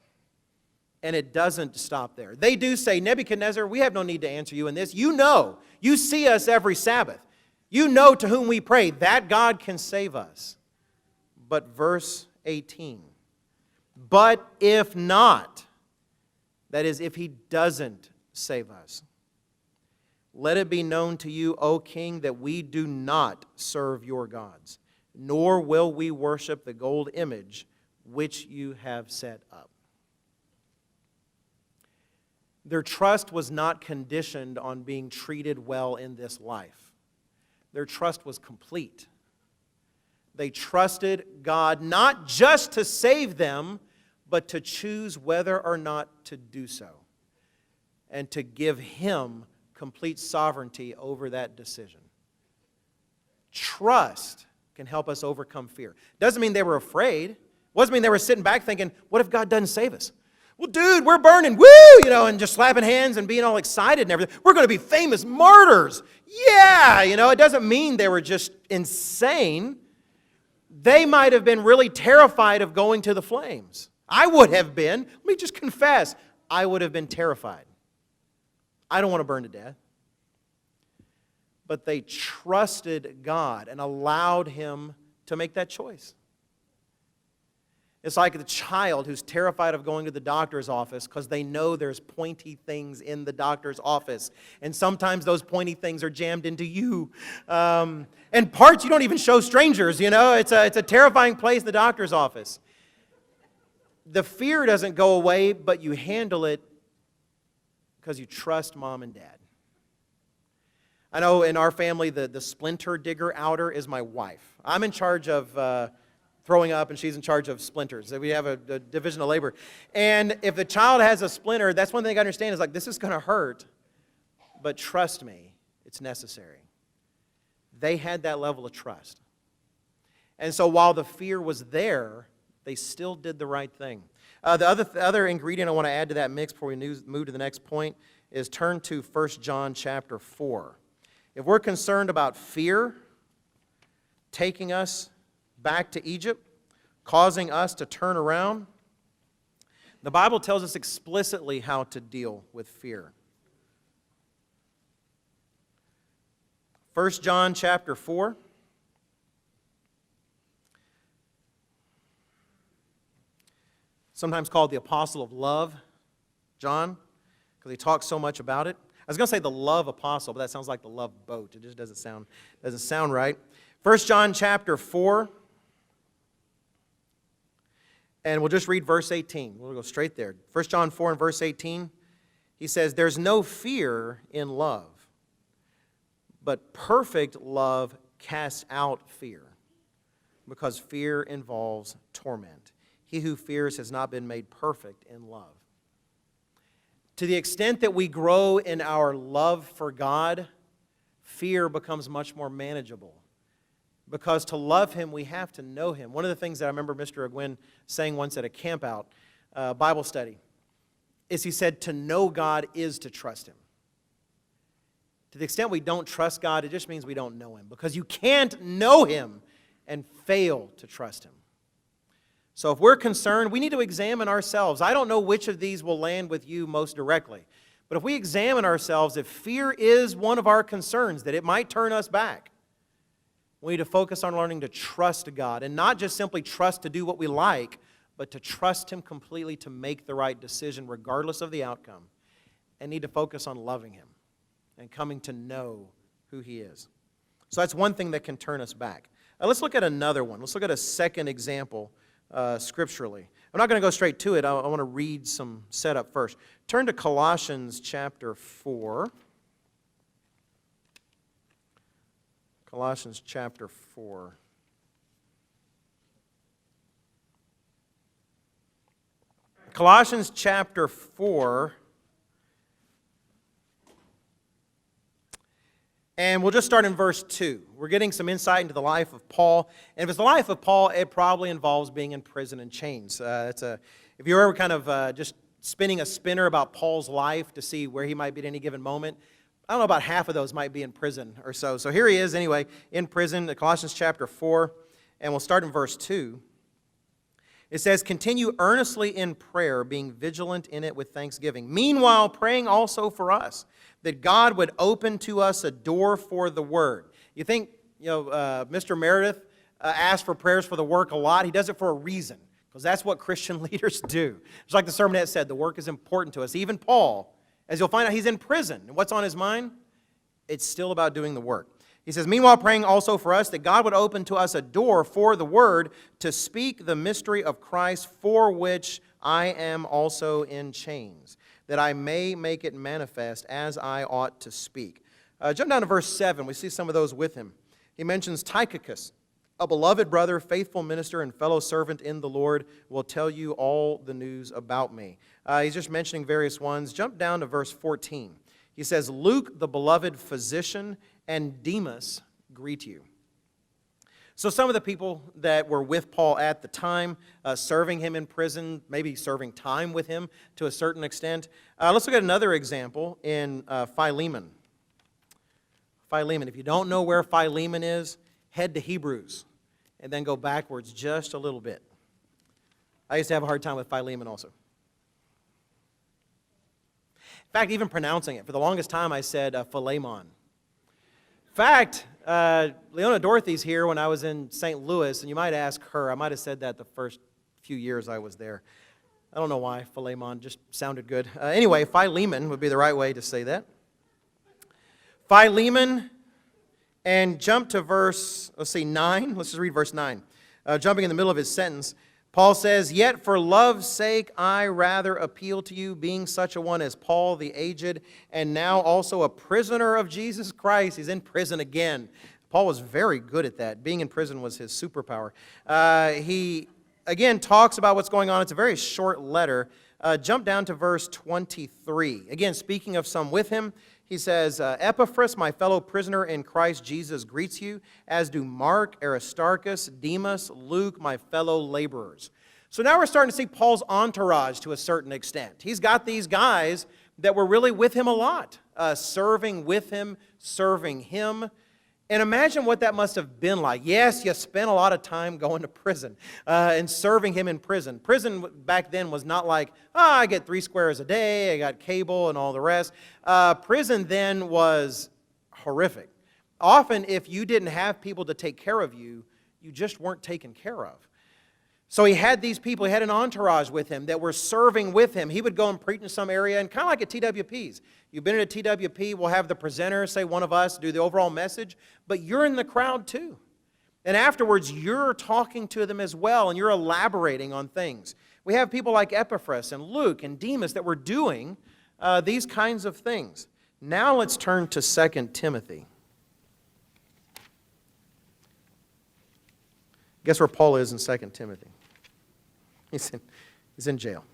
And it doesn't stop there. They do say, Nebuchadnezzar, we have no need to answer you in this. You know, you see us every Sabbath. You know to whom we pray. That God can save us. But verse 18, but if not, that is, if he doesn't save us, let it be known to you, O king, that we do not serve your gods, nor will we worship the gold image which you have set up. Their trust was not conditioned on being treated well in this life. Their trust was complete. They trusted God not just to save them, but to choose whether or not to do so, and to give Him complete sovereignty over that decision. Trust can help us overcome fear. Doesn't mean they were afraid. Wasn't mean they were sitting back thinking, what if God doesn't save us? Well, dude, we're burning, woo, and just slapping hands and being all excited and everything. We're going to be famous martyrs. Yeah, it doesn't mean they were just insane. They might have been really terrified of going to the flames. I would have been. Let me just confess, I would have been terrified. I don't want to burn to death. But they trusted God and allowed Him to make that choice. It's like the child who's terrified of going to the doctor's office because they know there's pointy things in the doctor's office. And sometimes those pointy things are jammed into you. And parts you don't even show strangers, It's a terrifying place, the doctor's office. The fear doesn't go away, but you handle it because you trust mom and dad. I know in our family, the splinter digger outer is my wife. I'm in charge of throwing up, and she's in charge of splinters. We have a division of labor. And if the child has a splinter, that's one thing I understand is this is going to hurt, but trust me, it's necessary. They had that level of trust. And so while the fear was there, they still did the right thing. The other ingredient I want to add to that mix before we move to the next point is turn to 1 John chapter 4. If we're concerned about fear taking us back to Egypt, causing us to turn around, the Bible tells us explicitly how to deal with fear. 1 John chapter 4. Sometimes called the apostle of love, John, because he talks so much about it. I was going to say the love apostle, but that sounds like the love boat. It just doesn't sound right. 1 John chapter 4. And we'll just read verse 18. We'll go straight there. 1 John 4 and verse 18. He says, "There's no fear in love, but perfect love casts out fear, because fear involves torment. He who fears has not been made perfect in love." To the extent that we grow in our love for God, fear becomes much more manageable. Because to love Him, we have to know Him. One of the things that I remember Mr. Agwin saying once at a campout Bible study is he said, to know God is to trust Him. To the extent we don't trust God, it just means we don't know Him. Because you can't know Him and fail to trust Him. So if we're concerned, we need to examine ourselves. I don't know which of these will land with you most directly. But if we examine ourselves, if fear is one of our concerns, that it might turn us back, we need to focus on learning to trust God, and not just simply trust to do what we like, but to trust Him completely to make the right decision regardless of the outcome, and need to focus on loving Him and coming to know who He is. So that's one thing that can turn us back. Let's look at another one. Let's look at a second example scripturally. I'm not going to go straight to it. I want to read some setup first. Turn to Colossians chapter 4. Colossians chapter 4. Colossians chapter 4. And we'll just start in verse 2. We're getting some insight into the life of Paul. And if it's the life of Paul, it probably involves being in prison and chains. If you're ever kind of just spinning a spinner about Paul's life to see where he might be at any given moment, I don't know, about half of those might be in prison or so. So here he is anyway, in prison, Colossians chapter 4, and we'll start in verse 2. It says, "Continue earnestly in prayer, being vigilant in it with thanksgiving. Meanwhile, praying also for us, that God would open to us a door for the word." You think, Mr. Meredith asks for prayers for the work a lot. He does it for a reason, because that's what Christian leaders do. It's like the sermonette said, the work is important to us. Even Paul, as you'll find out, he's in prison. And what's on his mind? It's still about doing the work. He says, "Meanwhile, praying also for us, that God would open to us a door for the word to speak the mystery of Christ, for which I am also in chains, that I may make it manifest as I ought to speak." Jump down to verse 7. We see some of those with him. He mentions Tychicus, a beloved brother, faithful minister, and fellow servant in the Lord, will tell you all the news about me. He's just mentioning various ones. Jump down to verse 14. He says, "Luke, the beloved physician, and Demas greet you." So some of the people that were with Paul at the time, serving him in prison, maybe serving time with him to a certain extent. Let's look at another example in Philemon. Philemon. If you don't know where Philemon is, head to Hebrews and then go backwards just a little bit. I used to have a hard time with Philemon also. In fact, even pronouncing it, for the longest time I said Philemon. In fact, Leona Dorothy's here when I was in St. Louis, and you might ask her. I might have said that the first few years I was there. I don't know why, Philemon just sounded good. Anyway, Philemon would be the right way to say that. Philemon, and jump to verse, 9. Let's just read verse 9. Jumping in the middle of his sentence, Paul says, "Yet for love's sake I rather appeal to you, being such a one as Paul the aged, and now also a prisoner of Jesus Christ." He's in prison again. Paul was very good at that. Being in prison was his superpower. He, again, talks about what's going on. It's a very short letter. Jump down to verse 23. Again, speaking of some with him, he says, "Epaphras, my fellow prisoner in Christ Jesus, greets you, as do Mark, Aristarchus, Demas, Luke, my fellow laborers." So now we're starting to see Paul's entourage to a certain extent. He's got these guys that were really with him a lot, serving with him, serving him. And imagine what that must have been like. Yes, you spent a lot of time going to prison and serving him in prison. Prison back then was not like, I get 3 squares a day, I got cable and all the rest. Prison then was horrific. Often, if you didn't have people to take care of you, you just weren't taken care of. So he had these people, he had an entourage with him that were serving with him. He would go and preach in some area, and kind of like at TWPs. You've been at a TWP, we'll have the presenter, say one of us, do the overall message, but you're in the crowd too. And afterwards, you're talking to them as well, and you're elaborating on things. We have people like Epaphras and Luke and Demas that were doing these kinds of things. Now let's turn to 2 Timothy. Guess where Paul is in 2 Timothy? He's in jail.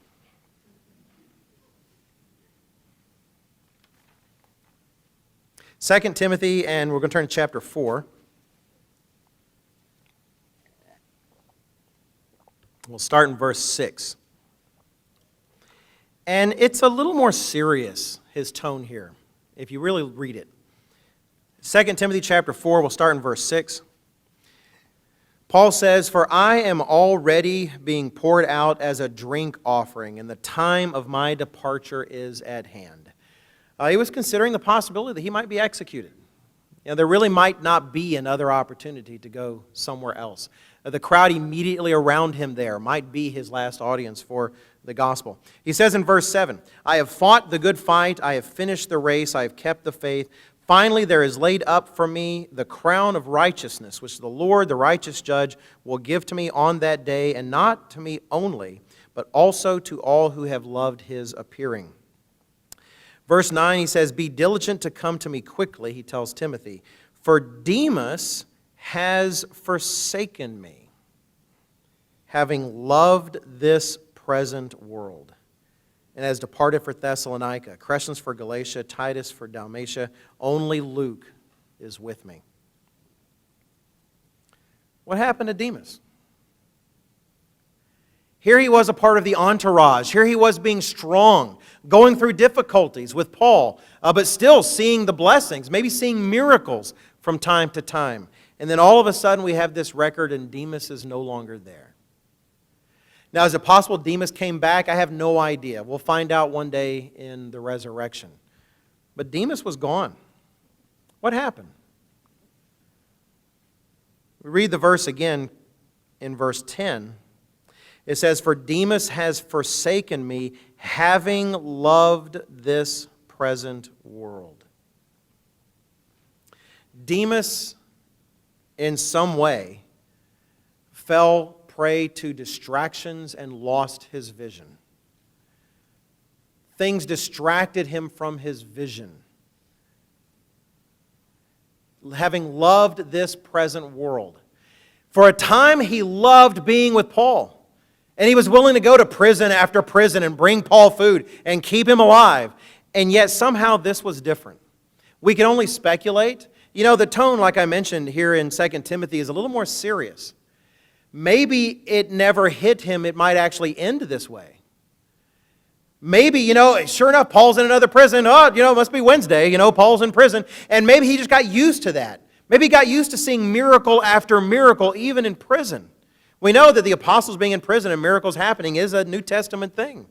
Second Timothy, and we're going to turn to chapter 4. We'll start in verse 6. And it's a little more serious, his tone here, if you really read it. 2 Timothy chapter 4, we'll start in verse 6. Paul says, "For I am already being poured out as a drink offering, and the time of my departure is at hand." He was considering the possibility that he might be executed. There really might not be another opportunity to go somewhere else. The crowd immediately around him there might be his last audience for the gospel. He says in verse 7, "I have fought the good fight, I have finished the race, I have kept the faith. Finally, there is laid up for me the crown of righteousness, which the Lord, the righteous judge, will give to me on that day, and not to me only, but also to all who have loved his appearing." Verse 9, he says, "Be diligent to come to me quickly," he tells Timothy, "for Demas has forsaken me, having loved this present world, and has departed for Thessalonica. Crescens for Galatia, Titus for Dalmatia. Only Luke is with me." What happened to Demas? Here he was a part of the entourage. Here he was being strong, going through difficulties with Paul, but still seeing the blessings, maybe seeing miracles from time to time. And then all of a sudden we have this record and Demas is no longer there. Now, is it possible Demas came back? I have no idea. We'll find out one day in the resurrection. But Demas was gone. What happened? We read the verse again in verse 10. It says, "For Demas has forsaken me, having loved this present world." Demas, in some way, fell prey to distractions and lost his vision. Things distracted him from his vision. Having loved this present world. For a time, he loved being with Paul. And he was willing to go to prison after prison and bring Paul food and keep him alive. And yet somehow this was different. We can only speculate. You know, the tone, like I mentioned here in 2 Timothy, is a little more serious. Maybe it never hit him it might actually end this way. Maybe, sure enough, Paul's in another prison. Oh, it must be Wednesday. Paul's in prison. And maybe he just got used to that. Maybe he got used to seeing miracle after miracle, even in prison. We know that the apostles being in prison and miracles happening is a New Testament thing.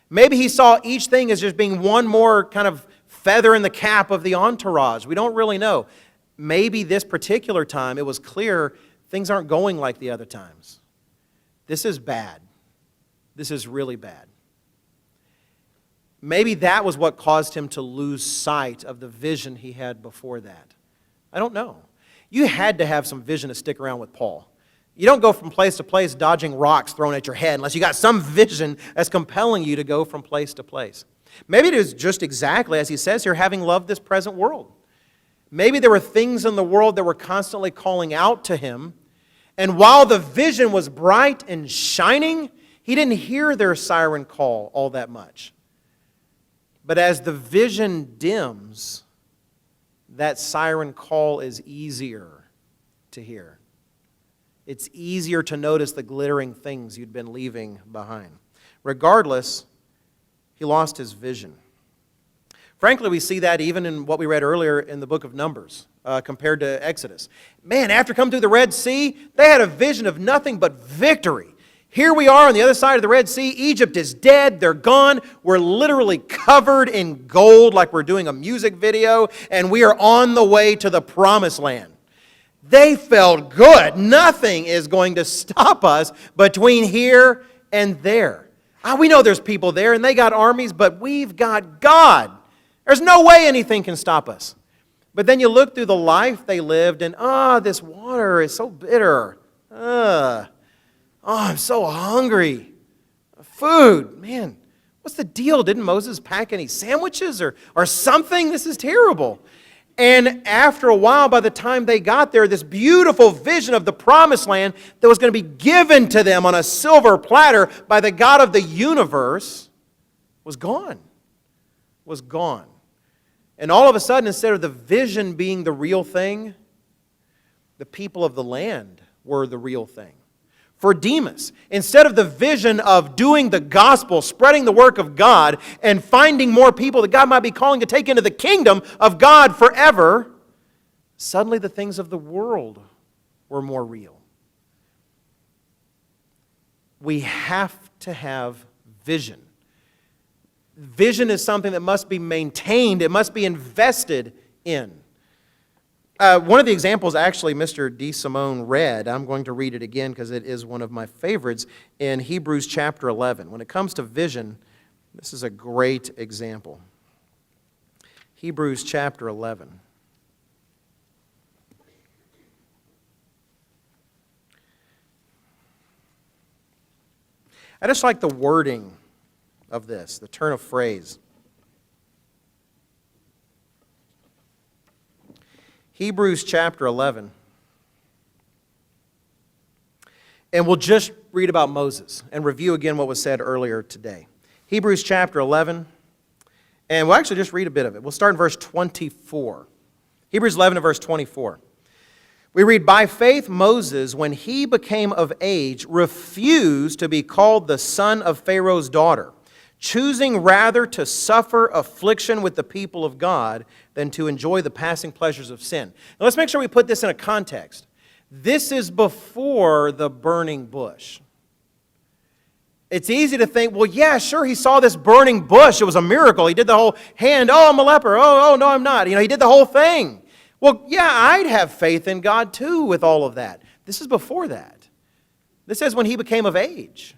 Maybe he saw each thing as just being one more kind of feather in the cap of the entourage. We don't really know. Maybe this particular time it was clear things aren't going like the other times. This is bad. This is really bad. Maybe that was what caused him to lose sight of the vision he had before that. I don't know. You had to have some vision to stick around with Paul. You don't go from place to place dodging rocks thrown at your head unless you got some vision that's compelling you to go from place to place. Maybe it is just exactly as he says here, having loved this present world. Maybe there were things in the world that were constantly calling out to him, and while the vision was bright and shining, he didn't hear their siren call all that much. But as the vision dims, that siren call is easier to hear. It's easier to notice the glittering things you'd been leaving behind. Regardless, he lost his vision. Frankly, we see that even in what we read earlier in the book of Numbers compared to Exodus. Man, after coming through the Red Sea, they had a vision of nothing but victory. Here we are on the other side of the Red Sea. Egypt is dead. They're gone. We're literally covered in gold like we're doing a music video, and we are on the way to the Promised Land. They felt good. Nothing is going to stop us between here and there. We know there's people there, and they got armies, but we've got God. There's no way anything can stop us. But then you look through the life they lived, and this water is so bitter. I'm so hungry. Food, man, what's the deal? Didn't Moses pack any sandwiches or something? This is terrible. And after a while, by the time they got there, this beautiful vision of the Promised Land that was going to be given to them on a silver platter by the God of the universe was gone. Was gone. And all of a sudden, instead of the vision being the real thing, the people of the land were the real thing. For Demas, instead of the vision of doing the gospel, spreading the work of God, and finding more people that God might be calling to take into the kingdom of God forever, suddenly the things of the world were more real. We have to have vision. Vision is something that must be maintained. It must be invested in. One of the examples actually Mr. D. Simone read, I'm going to read it again because it is one of my favorites, in Hebrews chapter 11. When it comes to vision, this is a great example. Hebrews chapter 11. I just like the wording of this, the turn of phrase. Hebrews chapter 11. And we'll just read about Moses and review again what was said earlier today. Hebrews chapter 11. And we'll actually just read a bit of it. We'll start in verse 24. Hebrews 11 and verse 24. We read, "By faith Moses, when he became of age, refused to be called the son of Pharaoh's daughter, choosing rather to suffer affliction with the people of God than to enjoy the passing pleasures of sin." Now let's make sure we put this in a context. This is before the burning bush. It's easy to think, well, yeah, sure, he saw this burning bush. It was a miracle. He did the whole hand, oh, I'm a leper. Oh, no, I'm not. He did the whole thing. Well, yeah, I'd have faith in God too with all of that. This is before that. This says when he became of age.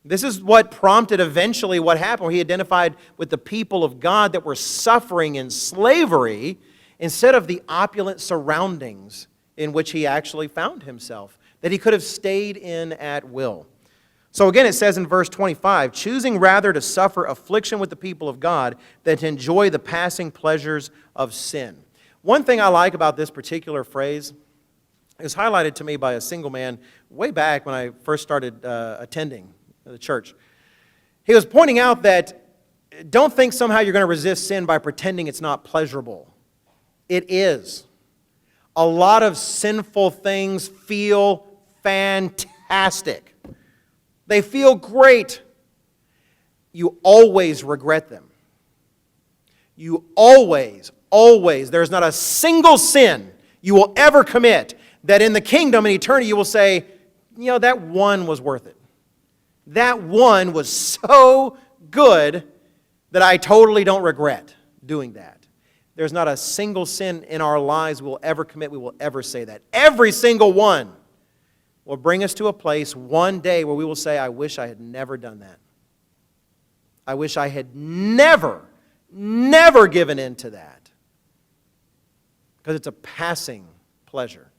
This is what prompted eventually what happened, where he identified with the people of God that were suffering in slavery instead of the opulent surroundings in which he actually found himself, that he could have stayed in at will. So again, it says in verse 25, choosing rather to suffer affliction with the people of God than to enjoy the passing pleasures of sin. One thing I like about this particular phrase is highlighted to me by a single man way back when I first started attending the church. He was pointing out that don't think somehow you're going to resist sin by pretending it's not pleasurable. It is. A lot of sinful things feel fantastic. They feel great. You always regret them. You always, there's not a single sin you will ever commit that in the kingdom in eternity you will say, that one was worth it. That one was so good that I totally don't regret doing that. There's not a single sin in our lives we will ever commit, we will ever say that. Every single one will bring us to a place one day where we will say, I wish I had never done that. I wish I had never given in to that. Because it's a passing pleasure.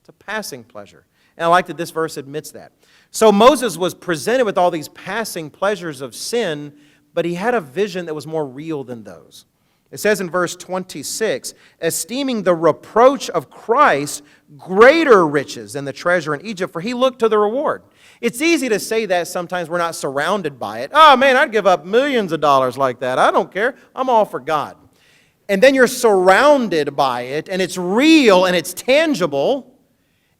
It's a passing pleasure. And I like that this verse admits that. So Moses was presented with all these passing pleasures of sin, but he had a vision that was more real than those. It says in verse 26, esteeming the reproach of Christ greater riches than the treasure in Egypt, for he looked to the reward. It's easy to say that sometimes we're not surrounded by it. Oh man, I'd give up millions of dollars like that. I don't care. I'm all for God. And then you're surrounded by it, and it's real, and it's tangible,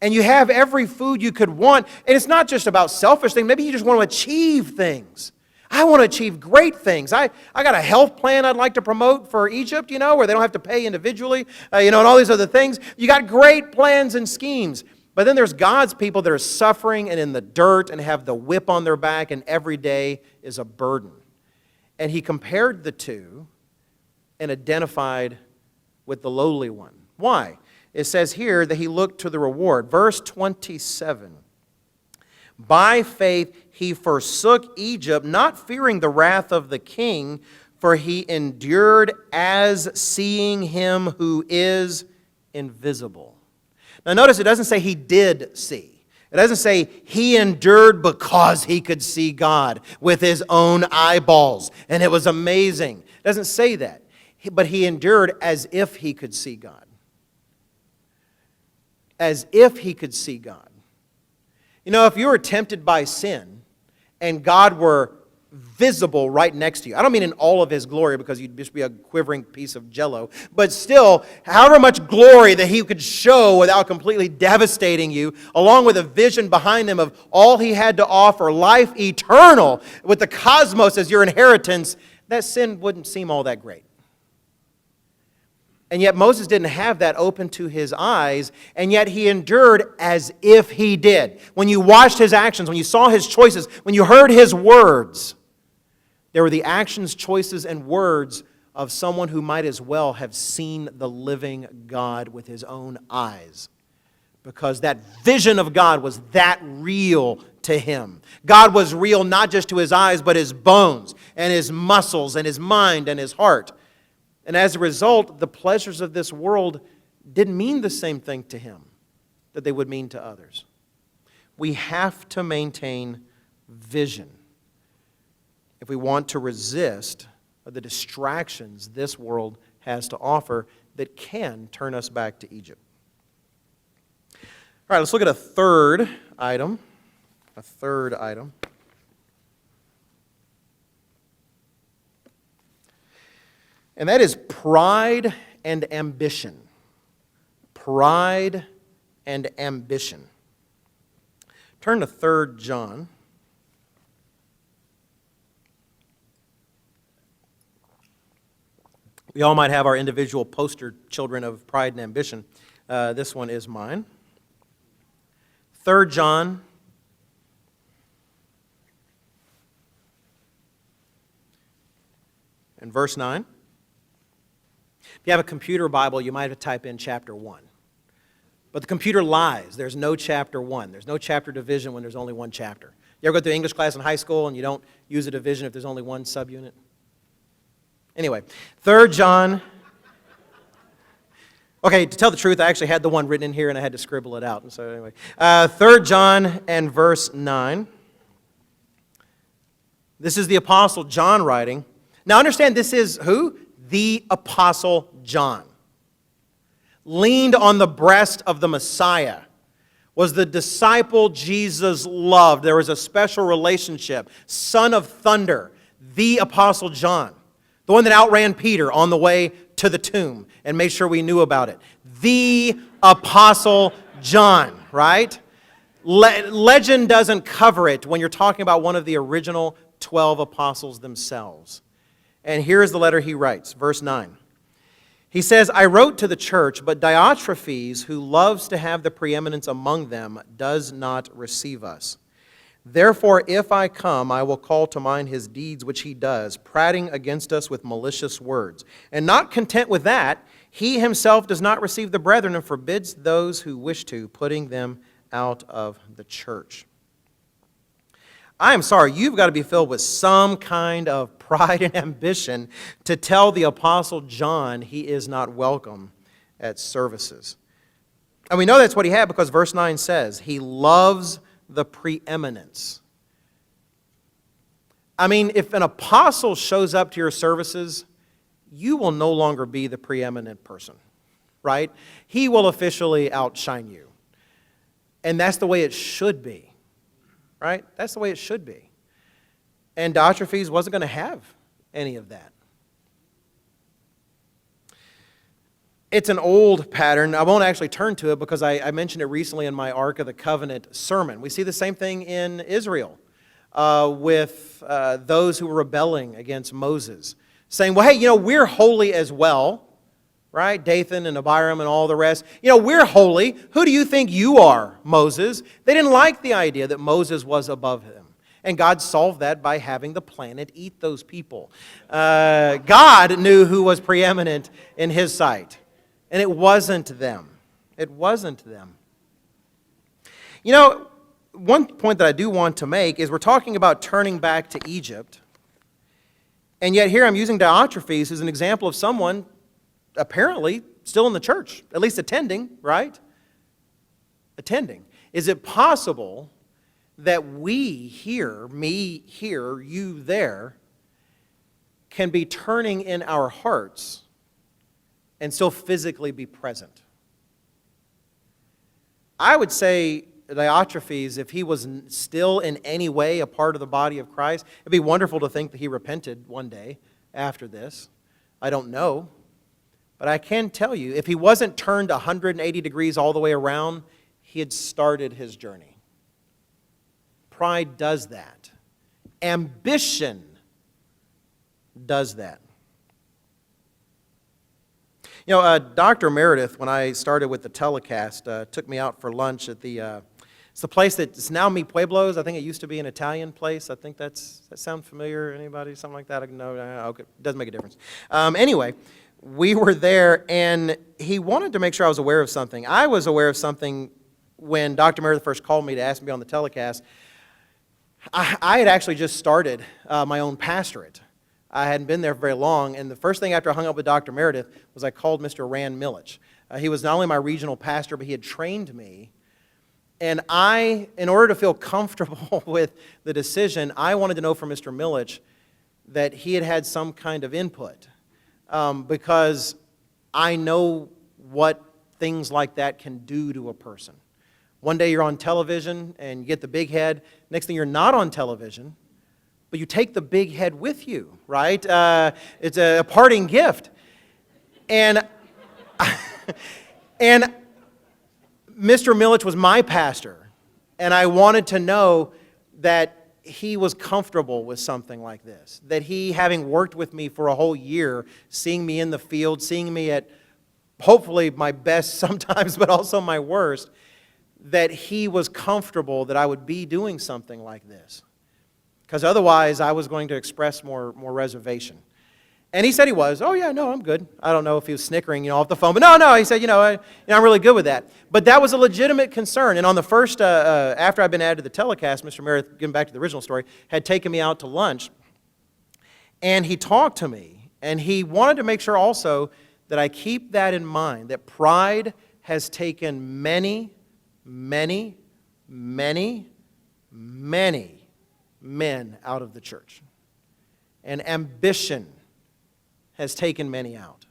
and you have every food you could want. And it's not just about selfish things. Maybe you just want to achieve things. I want to achieve great things. I got a health plan I'd like to promote for Egypt, where they don't have to pay individually, and all these other things. You got great plans and schemes. But then there's God's people that are suffering and in the dirt and have the whip on their back, and every day is a burden. And he compared the two and identified with the lowly one. Why? It says here that he looked to the reward. Verse 27. By faith he forsook Egypt, not fearing the wrath of the king, for he endured as seeing him who is invisible. Now notice it doesn't say he did see. It doesn't say he endured because he could see God with his own eyeballs, and it was amazing. It doesn't say that. But he endured as if he could see God. As if he could see God. If you were tempted by sin and God were visible right next to you, I don't mean in all of his glory because you'd just be a quivering piece of jello, but still, however much glory that he could show without completely devastating you, along with a vision behind him of all he had to offer, life eternal, with the cosmos as your inheritance, that sin wouldn't seem all that great. And yet Moses didn't have that open to his eyes, and yet he endured as if he did. When you watched his actions, when you saw his choices, when you heard his words, there were the actions, choices, and words of someone who might as well have seen the living God with his own eyes. Because that vision of God was that real to him. God was real not just to his eyes, but his bones, and his muscles, and his mind, and his heart. And as a result, the pleasures of this world didn't mean the same thing to him that they would mean to others. We have to maintain vision if we want to resist the distractions this world has to offer that can turn us back to Egypt. All right, let's look at a third item. And that is pride and ambition. Pride and ambition. Turn to 3 John. We all might have our individual poster children of pride and ambition. This one is mine. 3 John. And verse 9. If you have a computer Bible, you might have to type in chapter 1. But the computer lies. There's no chapter 1. There's no chapter division when there's only one chapter. You ever go through English class in high school and you don't use a division if there's only one subunit? Anyway, 3 John. Okay, to tell the truth, I actually had the one written in here and I had to scribble it out. And so anyway, 3 John and verse 9. This is the Apostle John writing. Now understand, this is who? The Apostle John. Leaned on the breast of the Messiah. Was the disciple Jesus loved. There was a special relationship. Son of thunder. The Apostle John. The one that outran Peter on the way to the tomb and made sure we knew about it. The Apostle John, right? Legend doesn't cover it when you're talking about one of the original 12 apostles themselves. And here's the letter he writes, verse 9. He says, I wrote to the church, but Diotrephes, who loves to have the preeminence among them, does not receive us. Therefore, if I come, I will call to mind his deeds which he does, prating against us with malicious words. And not content with that, he himself does not receive the brethren and forbids those who wish to, putting them out of the church. I am sorry, you've got to be filled with some kind of pride and ambition to tell the Apostle John he is not welcome at services. And we know that's what he had because verse 9 says, he loves the preeminence. I mean, if an apostle shows up to your services, you will no longer be the preeminent person, right? He will officially outshine you. And that's the way it should be. Right? That's the way it should be. And Diotrephes wasn't going to have any of that. It's an old pattern. I won't actually turn to it because I mentioned it recently in my Ark of the Covenant sermon. We see the same thing in Israel with those who were rebelling against Moses, saying, well, hey, we're holy as well. Right? Dathan and Abiram and all the rest. We're holy. Who do you think you are, Moses? They didn't like the idea that Moses was above them. And God solved that by having the planet eat those people. God knew who was preeminent in his sight. And it wasn't them. It wasn't them. One point that I do want to make is we're talking about turning back to Egypt. And yet here I'm using Diotrephes as an example of someone apparently still in the church, at least attending, right? Attending. Is it possible that we here, me here, you there, can be turning in our hearts and still physically be present? I would say Diotrephes, if he was still in any way a part of the body of Christ, it'd be wonderful to think that he repented one day after this. I don't know. But I can tell you, if he wasn't turned 180 degrees all the way around, he had started his journey. Pride does that. Ambition does that. Dr. Meredith, when I started with the telecast, took me out for lunch at it's the place that's now Mi Pueblos. I think it used to be an Italian place. I think that sound familiar? Anybody? Something like that? No, okay. Doesn't make a difference. Anyway, we were there, and he wanted to make sure I was aware of something. I was aware of something when Dr. Meredith first called me to ask me on the telecast. I had actually just started my own pastorate. I hadn't been there very long, and the first thing after I hung up with Dr. Meredith was I called Mr. Rand Millich. He was not only my regional pastor, but he had trained me. And in order to feel comfortable with the decision, I wanted to know from Mr. Millich that he had had some kind of input. Because I know what things like that can do to a person. One day you're on television and you get the big head. Next thing you're not on television, but you take the big head with you, right? It's a parting gift. And Mr. Millich was my pastor, and I wanted to know that he was comfortable with something like this. That he, having worked with me for a whole year, seeing me in the field, seeing me at hopefully my best sometimes, but also my worst, that he was comfortable that I would be doing something like this. Because otherwise, I was going to express more reservation. And he said he was. Oh, yeah, no, I'm good. I don't know if he was snickering, off the phone. But no, he said, I'm really good with that. But that was a legitimate concern. And on the first, after I'd been added to the telecast, Mr. Meredith, getting back to the original story, had taken me out to lunch. And he talked to me. And he wanted to make sure also that I keep that in mind, that pride has taken many, many, many, many men out of the church. And ambition has taken many out.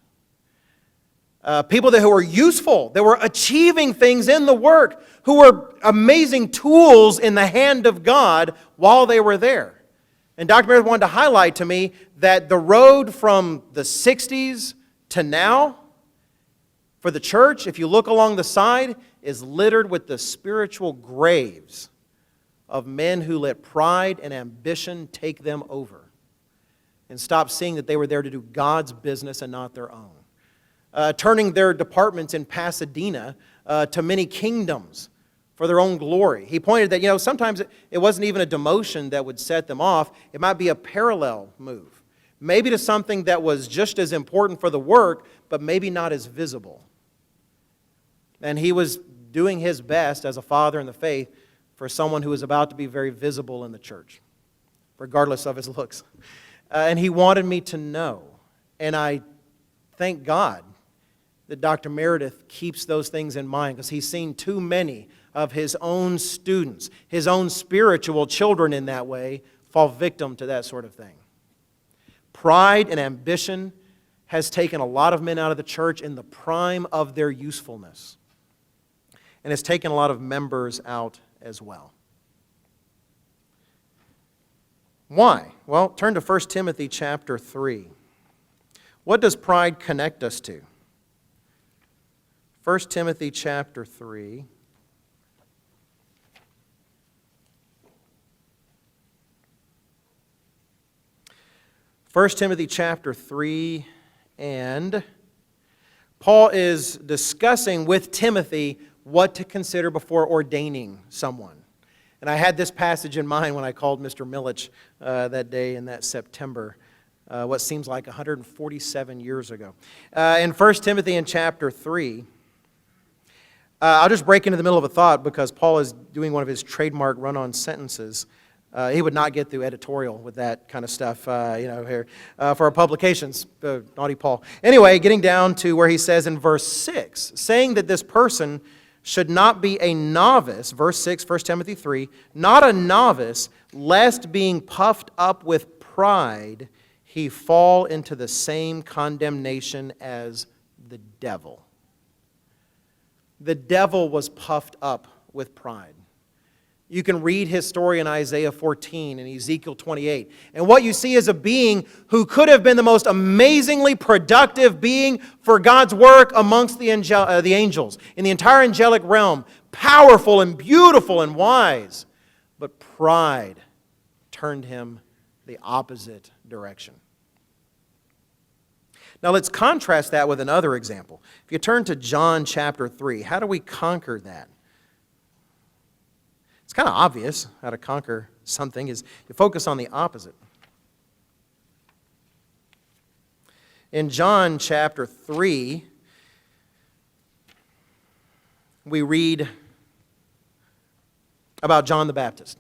People who were useful, that were achieving things in the work, who were amazing tools in the hand of God while they were there. And Dr. Meredith wanted to highlight to me that the road from the 60s to now, for the church, if you look along the side, is littered with the spiritual graves of men who let pride and ambition take them over and stop seeing that they were there to do God's business and not their own. Turning their departments in Pasadena to many kingdoms for their own glory. He pointed that, sometimes it wasn't even a demotion that would set them off. It might be a parallel move. Maybe to something that was just as important for the work, but maybe not as visible. And he was doing his best as a father in the faith for someone who was about to be very visible in the church, regardless of his looks. And he wanted me to know. And I thank God that Dr. Meredith keeps those things in mind, because he's seen too many of his own students, his own spiritual children in that way, fall victim to that sort of thing. Pride and ambition has taken a lot of men out of the church in the prime of their usefulness, and has taken a lot of members out as well. Why? Well, turn to 1 Timothy chapter 3. What does pride connect us to? 1 Timothy chapter 3. First Timothy chapter 3, and Paul is discussing with Timothy what to consider before ordaining someone. And I had this passage in mind when I called Mr. Milich that day in that September, what seems like 147 years ago. In 1 Timothy in chapter 3, I'll just break into the middle of a thought because Paul is doing one of his trademark run-on sentences. He would not get through editorial with that kind of stuff, here for our publications. Naughty Paul. Anyway, getting down to where he says in verse 6, saying that this person should not be a novice, verse 6, 1 Timothy 3, not a novice, lest being puffed up with pride, he fall into the same condemnation as the devil. The devil was puffed up with pride. You can read his story in Isaiah 14 and Ezekiel 28. And what you see is a being who could have been the most amazingly productive being for God's work amongst the angels, in the entire angelic realm, powerful and beautiful and wise. But pride turned him the opposite direction. Now let's contrast that with another example. If you turn to John chapter 3, how do we conquer that? It's kind of obvious how to conquer something is you focus on the opposite. In John chapter 3, we read about John the Baptist.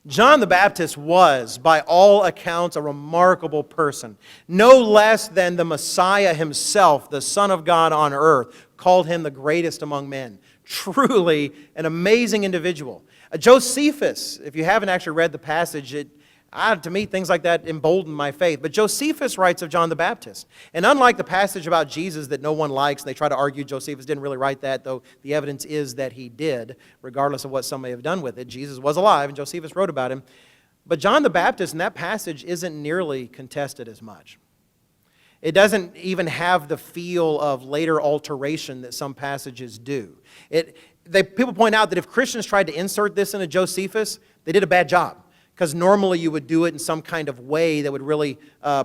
John the Baptist was, by all accounts, a remarkable person. No less than the Messiah himself, the Son of God on earth, called him the greatest among men. Truly an amazing individual. Josephus, if you haven't actually read the passage, to me, things like that embolden my faith. But Josephus writes of John the Baptist. And unlike the passage about Jesus that no one likes, and they try to argue Josephus didn't really write that, though the evidence is that he did, regardless of what some may have done with it. Jesus was alive, and Josephus wrote about him. But John the Baptist in that passage isn't nearly contested as much. It doesn't even have the feel of later alteration that some passages do. People point out that if Christians tried to insert this into Josephus, they did a bad job, because normally you would do it in some kind of way that would really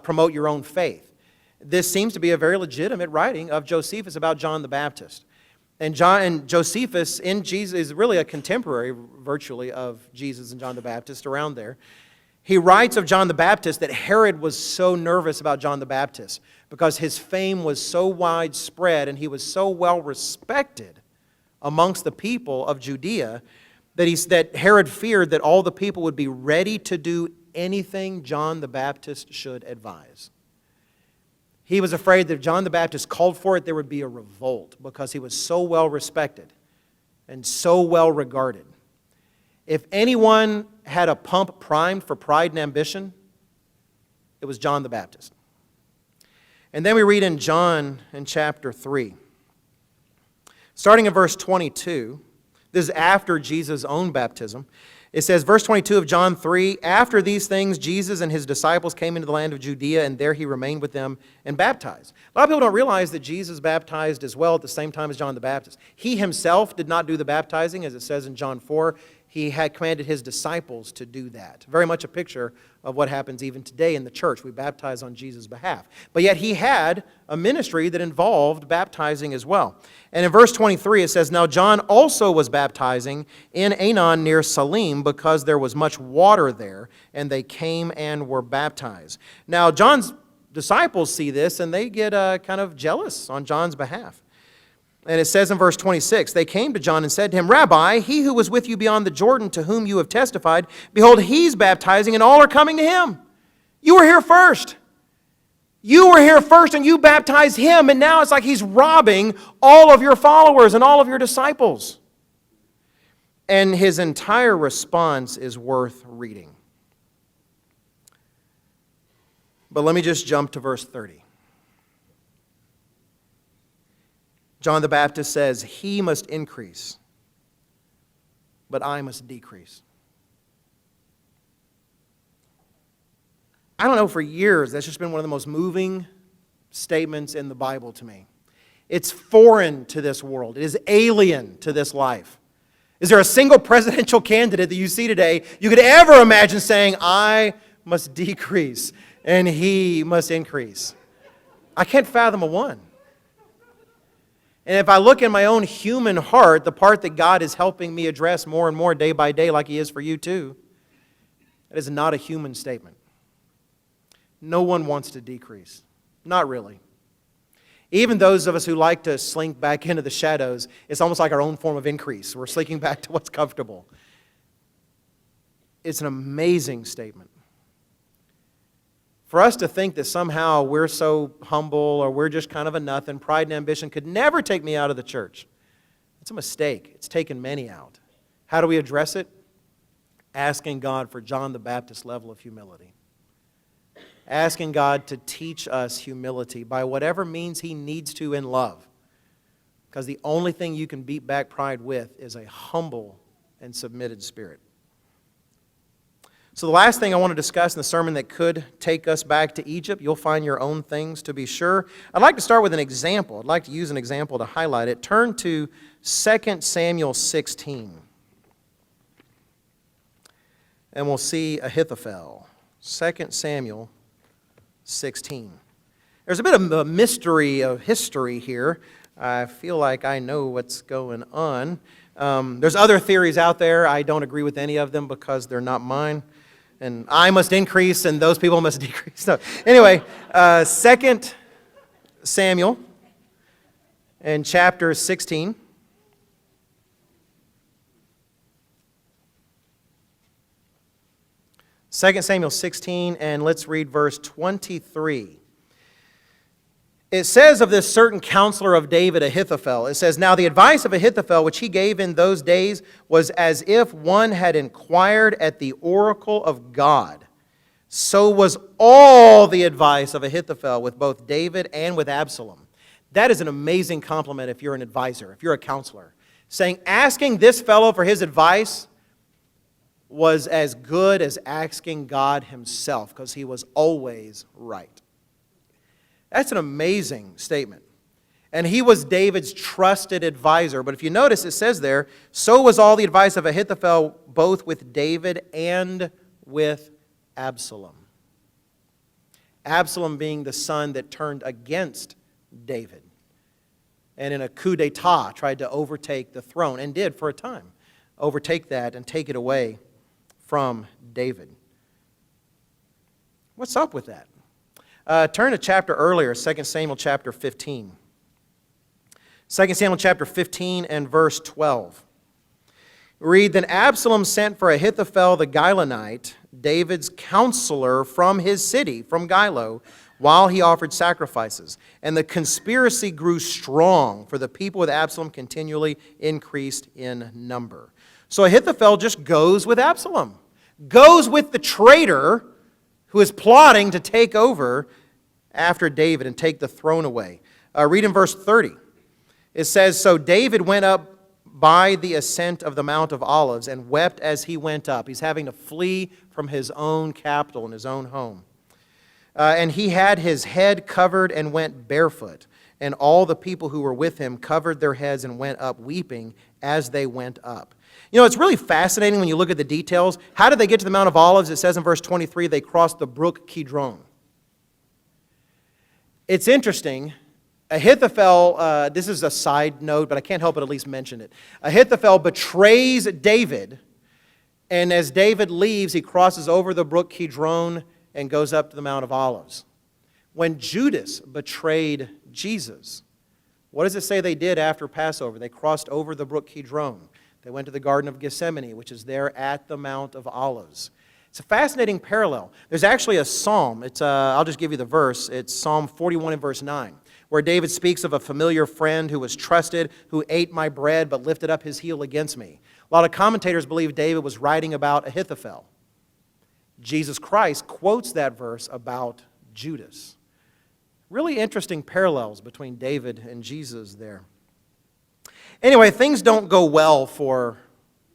promote your own faith. This seems to be a very legitimate writing of Josephus about John the Baptist. And Josephus in Jesus is really a contemporary, virtually, of Jesus and John the Baptist around there. He writes of John the Baptist that Herod was so nervous about John the Baptist because his fame was so widespread and he was so well respected amongst the people of Judea that Herod feared that all the people would be ready to do anything John the Baptist should advise. He was afraid that if John the Baptist called for it, there would be a revolt because he was so well respected and so well regarded. If anyone had a pump primed for pride and ambition, it was John the Baptist. And then we read in John in chapter 3, starting in verse 22, this is after Jesus' own baptism. It says, verse 22 of John 3, after these things, Jesus and his disciples came into the land of Judea, and there he remained with them and baptized. A lot of people don't realize that Jesus baptized as well at the same time as John the Baptist. He himself did not do the baptizing, as it says in John 4. He had commanded his disciples to do that. Very much a picture of what happens even today in the church. We baptize on Jesus' behalf. But yet he had a ministry that involved baptizing as well. And in verse 23 it says, now John also was baptizing in Aenon near Salim because there was much water there, and they came and were baptized. Now John's disciples see this and they get kind of jealous on John's behalf. And it says in verse 26, they came to John and said to him, Rabbi, he who was with you beyond the Jordan, to whom you have testified, behold, he's baptizing, and all are coming to him. You were here first. You were here first, and you baptized him, and now it's like he's robbing all of your followers and all of your disciples. And his entire response is worth reading. But let me just jump to verse 30. John the Baptist says, he must increase, but I must decrease. I don't know, for years, that's just been one of the most moving statements in the Bible to me. It's foreign to this world. It is alien to this life. Is there a single presidential candidate that you see today you could ever imagine saying, I must decrease and he must increase? I can't fathom a one. And if I look in my own human heart, the part that God is helping me address more and more day by day, like He is for you too, that is not a human statement. No one wants to decrease. Not really. Even those of us who like to slink back into the shadows, it's almost like our own form of increase. We're slinking back to what's comfortable. It's an amazing statement. For us to think that somehow we're so humble or we're just kind of a nothing, pride and ambition could never take me out of the church. It's a mistake. It's taken many out. How do we address it? Asking God for John the Baptist's level of humility. Asking God to teach us humility by whatever means He needs to in love. Because the only thing you can beat back pride with is a humble and submitted spirit. So the last thing I want to discuss in the sermon that could take us back to Egypt, you'll find your own things to be sure. I'd like to start with an example. I'd like to use an example to highlight it. Turn to 2 Samuel 16. And we'll see Ahithophel. 2 Samuel 16. There's a bit of a mystery of history here. I feel like I know what's going on. There's other theories out there. I don't agree with any of them because they're not mine. And I must increase and those people must decrease. No. Anyway, 2 Samuel and chapter 16. Second Samuel 16, and let's read verse 23. It says of this certain counselor of David, Ahithophel, it says, now the advice of Ahithophel, which he gave in those days, was as if one had inquired at the oracle of God. So was all the advice of Ahithophel with both David and with Absalom. That is an amazing compliment if you're an advisor, if you're a counselor. Saying, asking this fellow for his advice was as good as asking God Himself, because He was always right. That's an amazing statement. And he was David's trusted advisor. But if you notice, it says there, so was all the advice of Ahithophel, both with David and with Absalom. Absalom being the son that turned against David. And in a coup d'etat, tried to overtake the throne, and did for a time. Overtake that and take it away from David. What's up with that? Turn a chapter earlier, 2 Samuel chapter 15. 2 Samuel chapter 15 and verse 12. Read, then Absalom sent for Ahithophel the Gilonite, David's counselor from his city, from Gilo, while he offered sacrifices. And the conspiracy grew strong, for the people with Absalom continually increased in number. So Ahithophel just goes with Absalom. Goes with the traitor who is plotting to take over after David and take the throne away. Read in verse 30. It says, so David went up by the ascent of the Mount of Olives and wept as he went up. He's having to flee from his own capital and his own home. And he had his head covered and went barefoot. And all the people who were with him covered their heads and went up weeping as they went up. You know, it's really fascinating when you look at the details. How did they get to the Mount of Olives? It says in verse 23, they crossed the brook Kidron. It's interesting. Ahithophel, this is a side note, but I can't help but at least mention it. Ahithophel betrays David, and as David leaves, he crosses over the brook Kidron and goes up to the Mount of Olives. When Judas betrayed Jesus, what does it say they did after Passover? They crossed over the brook Kidron. They went to the Garden of Gethsemane, which is there at the Mount of Olives. It's a fascinating parallel. There's actually a psalm. I'll just give you the verse. It's Psalm 41 and verse 9, where David speaks of a familiar friend who was trusted, who ate my bread but lifted up his heel against me. A lot of commentators believe David was writing about Ahithophel. Jesus Christ quotes that verse about Judas. Really interesting parallels between David and Jesus there. Anyway, things don't go well for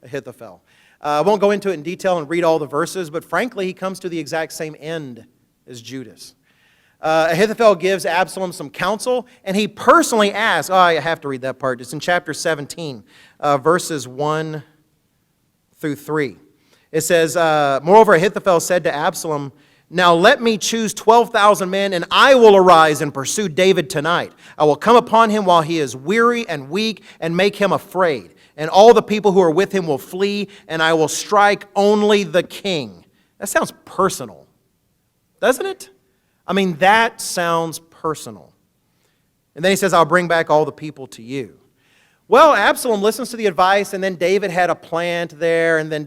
Ahithophel. I won't go into it in detail and read all the verses, but frankly, he comes to the exact same end as Judas. Ahithophel gives Absalom some counsel, and he personally asks, I have to read that part. It's in chapter 17, verses 1 through 3. It says, moreover, Ahithophel said to Absalom, now let me choose 12,000 men, and I will arise and pursue David tonight. I will come upon him while he is weary and weak, and make him afraid. And all the people who are with him will flee, and I will strike only the king. That sounds personal, doesn't it? I mean, that sounds personal. And then he says, I'll bring back all the people to you. Well, Absalom listens to the advice, and then David had a plant there, and then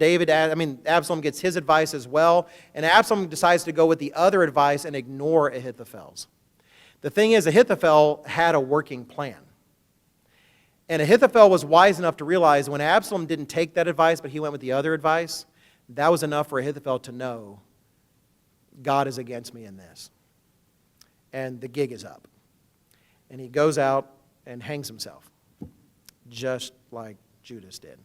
Absalom gets his advice as well, and Absalom decides to go with the other advice and ignore Ahithophel's. The thing is, Ahithophel had a working plan. And Ahithophel was wise enough to realize when Absalom didn't take that advice, but he went with the other advice, that was enough for Ahithophel to know, God is against me in this. And the gig is up. And he goes out and hangs himself, just like Judas did.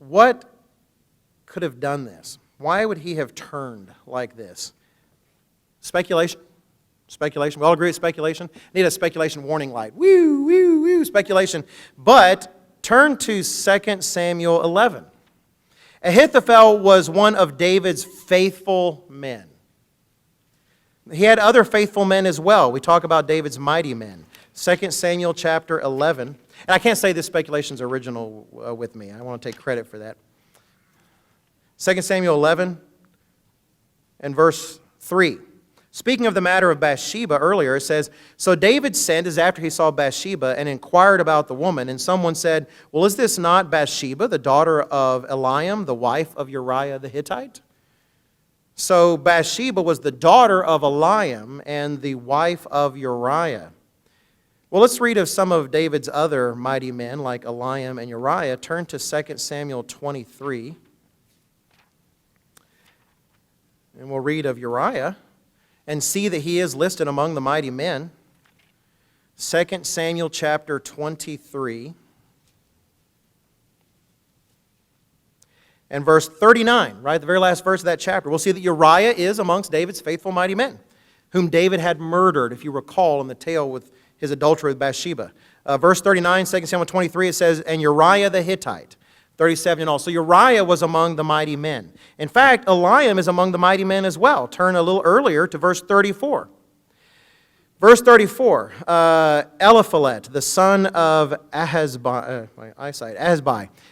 What could have done this? Why would he have turned like this? Speculation. Speculation. We all agree with speculation. Need a speculation warning light. Woo, woo, woo, speculation. But turn to 2 Samuel 11. Ahithophel was one of David's faithful men. He had other faithful men as well. We talk about David's mighty men. 2 Samuel chapter 11. And I can't say this speculation is original with me. I want to take credit for that. 2 Samuel 11 and verse 3. Speaking of the matter of Bathsheba earlier, it says, so David sent as after he saw Bathsheba and inquired about the woman. And someone said, well, is this not Bathsheba, the daughter of Eliam, the wife of Uriah the Hittite? So Bathsheba was the daughter of Eliam and the wife of Uriah. Well, let's read of some of David's other mighty men like Eliam and Uriah. Turn to 2 Samuel 23. And we'll read of Uriah and see that he is listed among the mighty men. 2 Samuel chapter 23. And verse 39, right, the very last verse of that chapter, we'll see that Uriah is amongst David's faithful mighty men, whom David had murdered, if you recall, in the tale with his adultery with Bathsheba. Verse 39, 2 Samuel 23, it says, and Uriah the Hittite, 37 and all. So Uriah was among the mighty men. In fact, Eliam is among the mighty men as well. Turn a little earlier to verse 34. Verse 34, Eliphalet, the son of Ahasbai,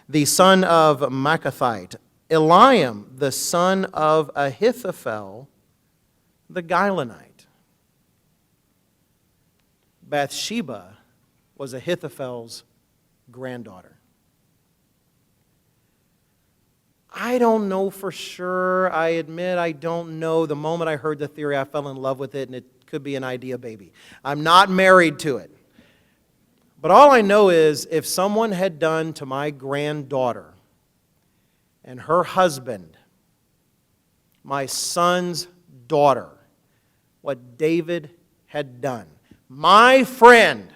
the son of Machathite. Eliam, the son of Ahithophel, the Gilonite. Bathsheba was Ahithophel's granddaughter. I don't know for sure. I admit I don't know. The moment I heard the theory, I fell in love with it, and it could be an idea baby. I'm not married to it. But all I know is if someone had done to my granddaughter and her husband, my son's daughter, what David had done, my friend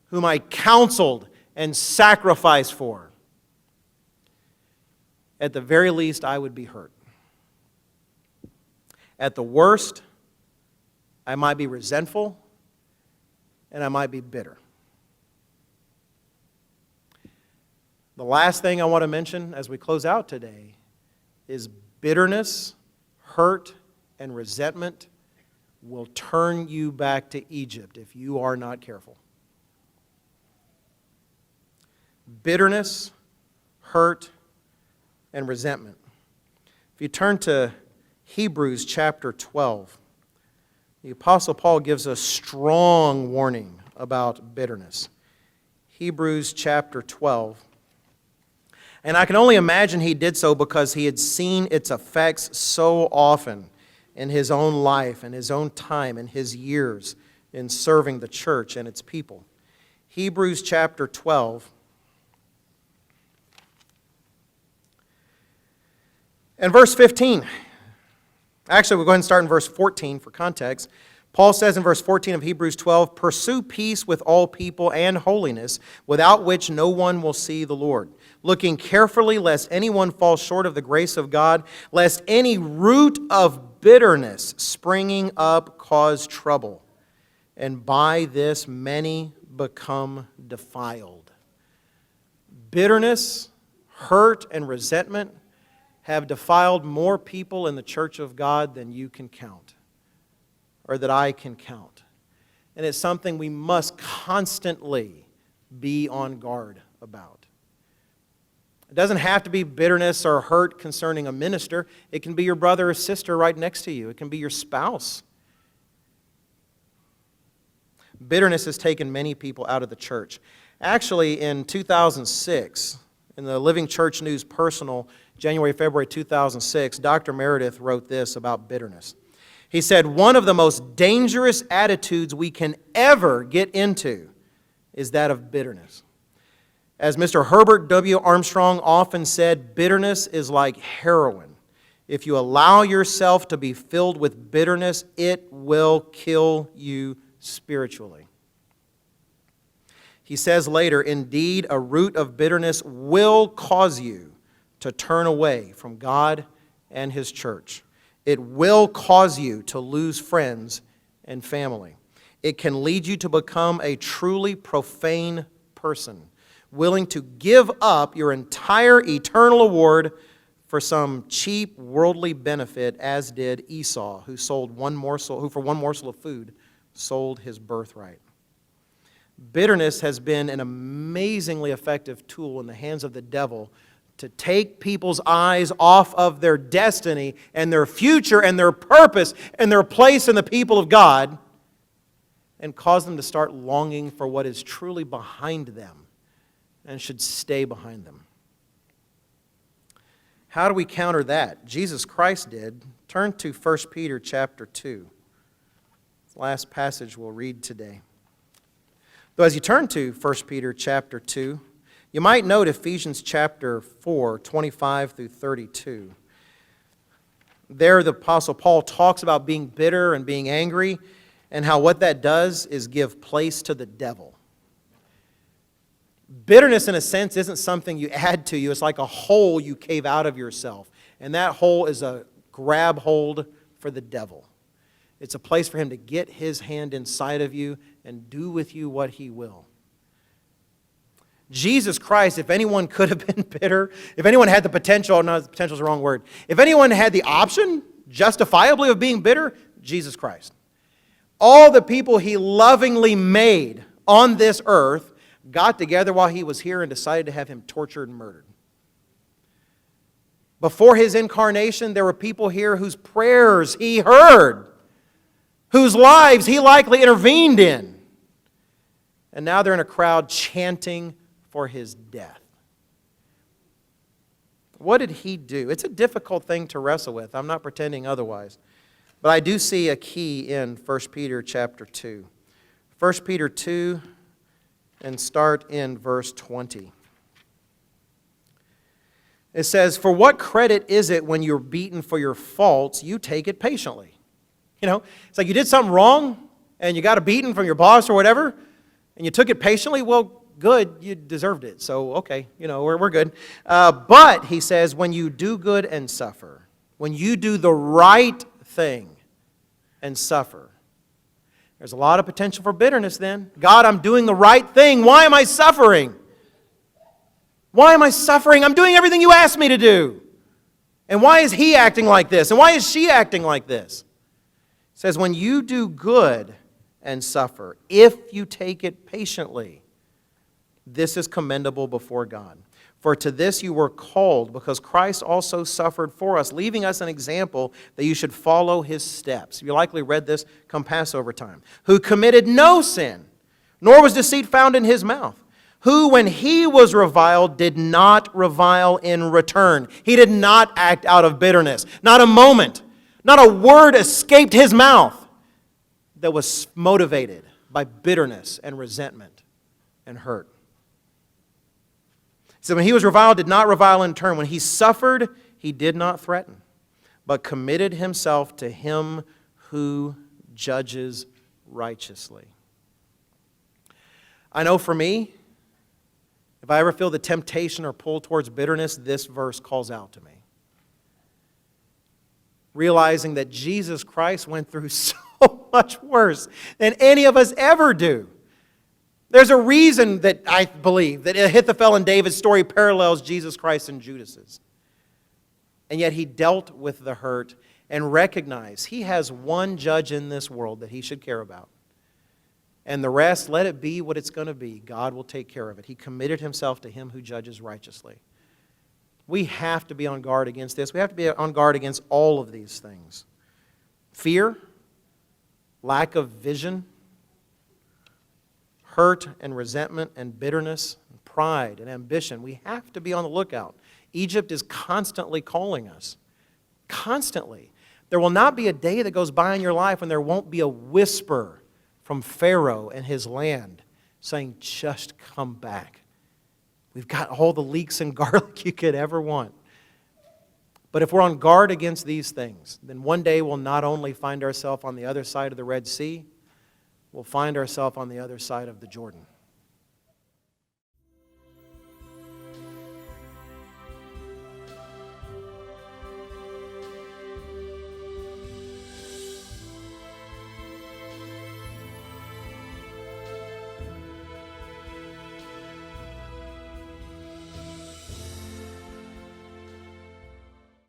whom I counseled and sacrificed for, at the very least I would be hurt. At the worst, I might be resentful and I might be bitter. The last thing I want to mention as we close out today is bitterness, hurt, and resentment will turn you back to Egypt if you are not careful. Bitterness, hurt, and resentment. If you turn to Hebrews chapter 12, the Apostle Paul gives a strong warning about bitterness. Hebrews chapter 12. And I can only imagine he did so because he had seen its effects so often in his own life, in his own time, in his years in serving the church and its people. Hebrews chapter 12. And verse 15. Actually, we'll go ahead and start in verse 14 for context. Paul says in verse 14 of Hebrews 12, "Pursue peace with all people and holiness, without which no one will see the Lord. Looking carefully lest anyone fall short of the grace of God, lest any root of bitterness springing up cause trouble, and by this many become defiled." Bitterness, hurt, and resentment have defiled more people in the church of God than you can count, or that I can count. And it's something we must constantly be on guard about. It doesn't have to be bitterness or hurt concerning a minister. It can be your brother or sister right next to you. It can be your spouse. Bitterness has taken many people out of the church. Actually, in 2006, in the Living Church News Personal, January, February 2006, Dr. Meredith wrote this about bitterness. He said, "One of the most dangerous attitudes we can ever get into is that of bitterness. As Mr. Herbert W. Armstrong often said, bitterness is like heroin. If you allow yourself to be filled with bitterness, it will kill you spiritually." He says later, "Indeed, a root of bitterness will cause you to turn away from God and His church. It will cause you to lose friends and family. It can lead you to become a truly profane person, willing to give up your entire eternal award for some cheap worldly benefit, as did Esau, who for one morsel of food sold his birthright." Bitterness has been an amazingly effective tool in the hands of the devil to take people's eyes off of their destiny and their future and their purpose and their place in the people of God, and cause them to start longing for what is truly behind them and should stay behind them. How do we counter that? Jesus Christ did. Turn to 1 Peter chapter 2. The last passage we'll read today. Though as you turn to 1 Peter chapter 2, you might note Ephesians chapter 4, 25 through 32. There the Apostle Paul talks about being bitter and being angry, and how what that does is give place to the devil. Bitterness, in a sense, isn't something you add to you. It's like a hole you cave out of yourself. And that hole is a grab hold for the devil. It's a place for him to get his hand inside of you and do with you what he will. Jesus Christ, if anyone could have been bitter, if anyone had the potential, no, potential is the wrong word, if anyone had the option, justifiably, of being bitter, Jesus Christ. All the people He lovingly made on this earth got together while He was here and decided to have Him tortured and murdered. Before His incarnation, there were people here whose prayers He heard, whose lives He likely intervened in. And now they're in a crowd chanting for His death. What did He do? It's a difficult thing to wrestle with. I'm not pretending otherwise. But I do see a key in 1 Peter chapter 2. 1 Peter 2, and start in verse 20. It says, "For what credit is it when you're beaten for your faults, you take it patiently?" You know, it's like you did something wrong, and you got a beating from your boss or whatever. And you took it patiently, well, good, you deserved it. So, okay, we're good. But, he says, when you do good and suffer, when you do the right thing and suffer, there's a lot of potential for bitterness then. God, I'm doing the right thing. Why am I suffering? Why am I suffering? I'm doing everything you asked me to do. And why is he acting like this? And why is she acting like this? It says, when you do good and suffer, if you take it patiently, this is commendable before God. For to this you were called, because Christ also suffered for us, leaving us an example that you should follow his steps. You likely read this come Passover time. Who committed no sin, nor was deceit found in his mouth. Who, when he was reviled, did not revile in return. He did not act out of bitterness. Not a moment, not a word escaped his mouth that was motivated by bitterness and resentment and hurt. So when he was reviled, did not revile in turn. When he suffered, he did not threaten, but committed himself to him who judges righteously. I know for me, if I ever feel the temptation or pull towards bitterness, this verse calls out to me. Realizing that Jesus Christ went through so much worse than any of us ever do. There's a reason that I believe that Ahithophel and David's story parallels Jesus Christ and Judas's. And yet he dealt with the hurt and recognized he has one judge in this world that he should care about. And the rest, let it be what it's going to be. God will take care of it. He committed himself to him who judges righteously. We have to be on guard against this. We have to be on guard against all of these things. Fear, lack of vision, hurt and resentment and bitterness, and pride and ambition. We have to be on the lookout. Egypt is constantly calling us. Constantly. There will not be a day that goes by in your life when there won't be a whisper from Pharaoh and his land saying, just come back. We've got all the leeks and garlic you could ever want. But if we're on guard against these things, then one day we'll not only find ourselves on the other side of the Red Sea, we'll find ourselves on the other side of the Jordan.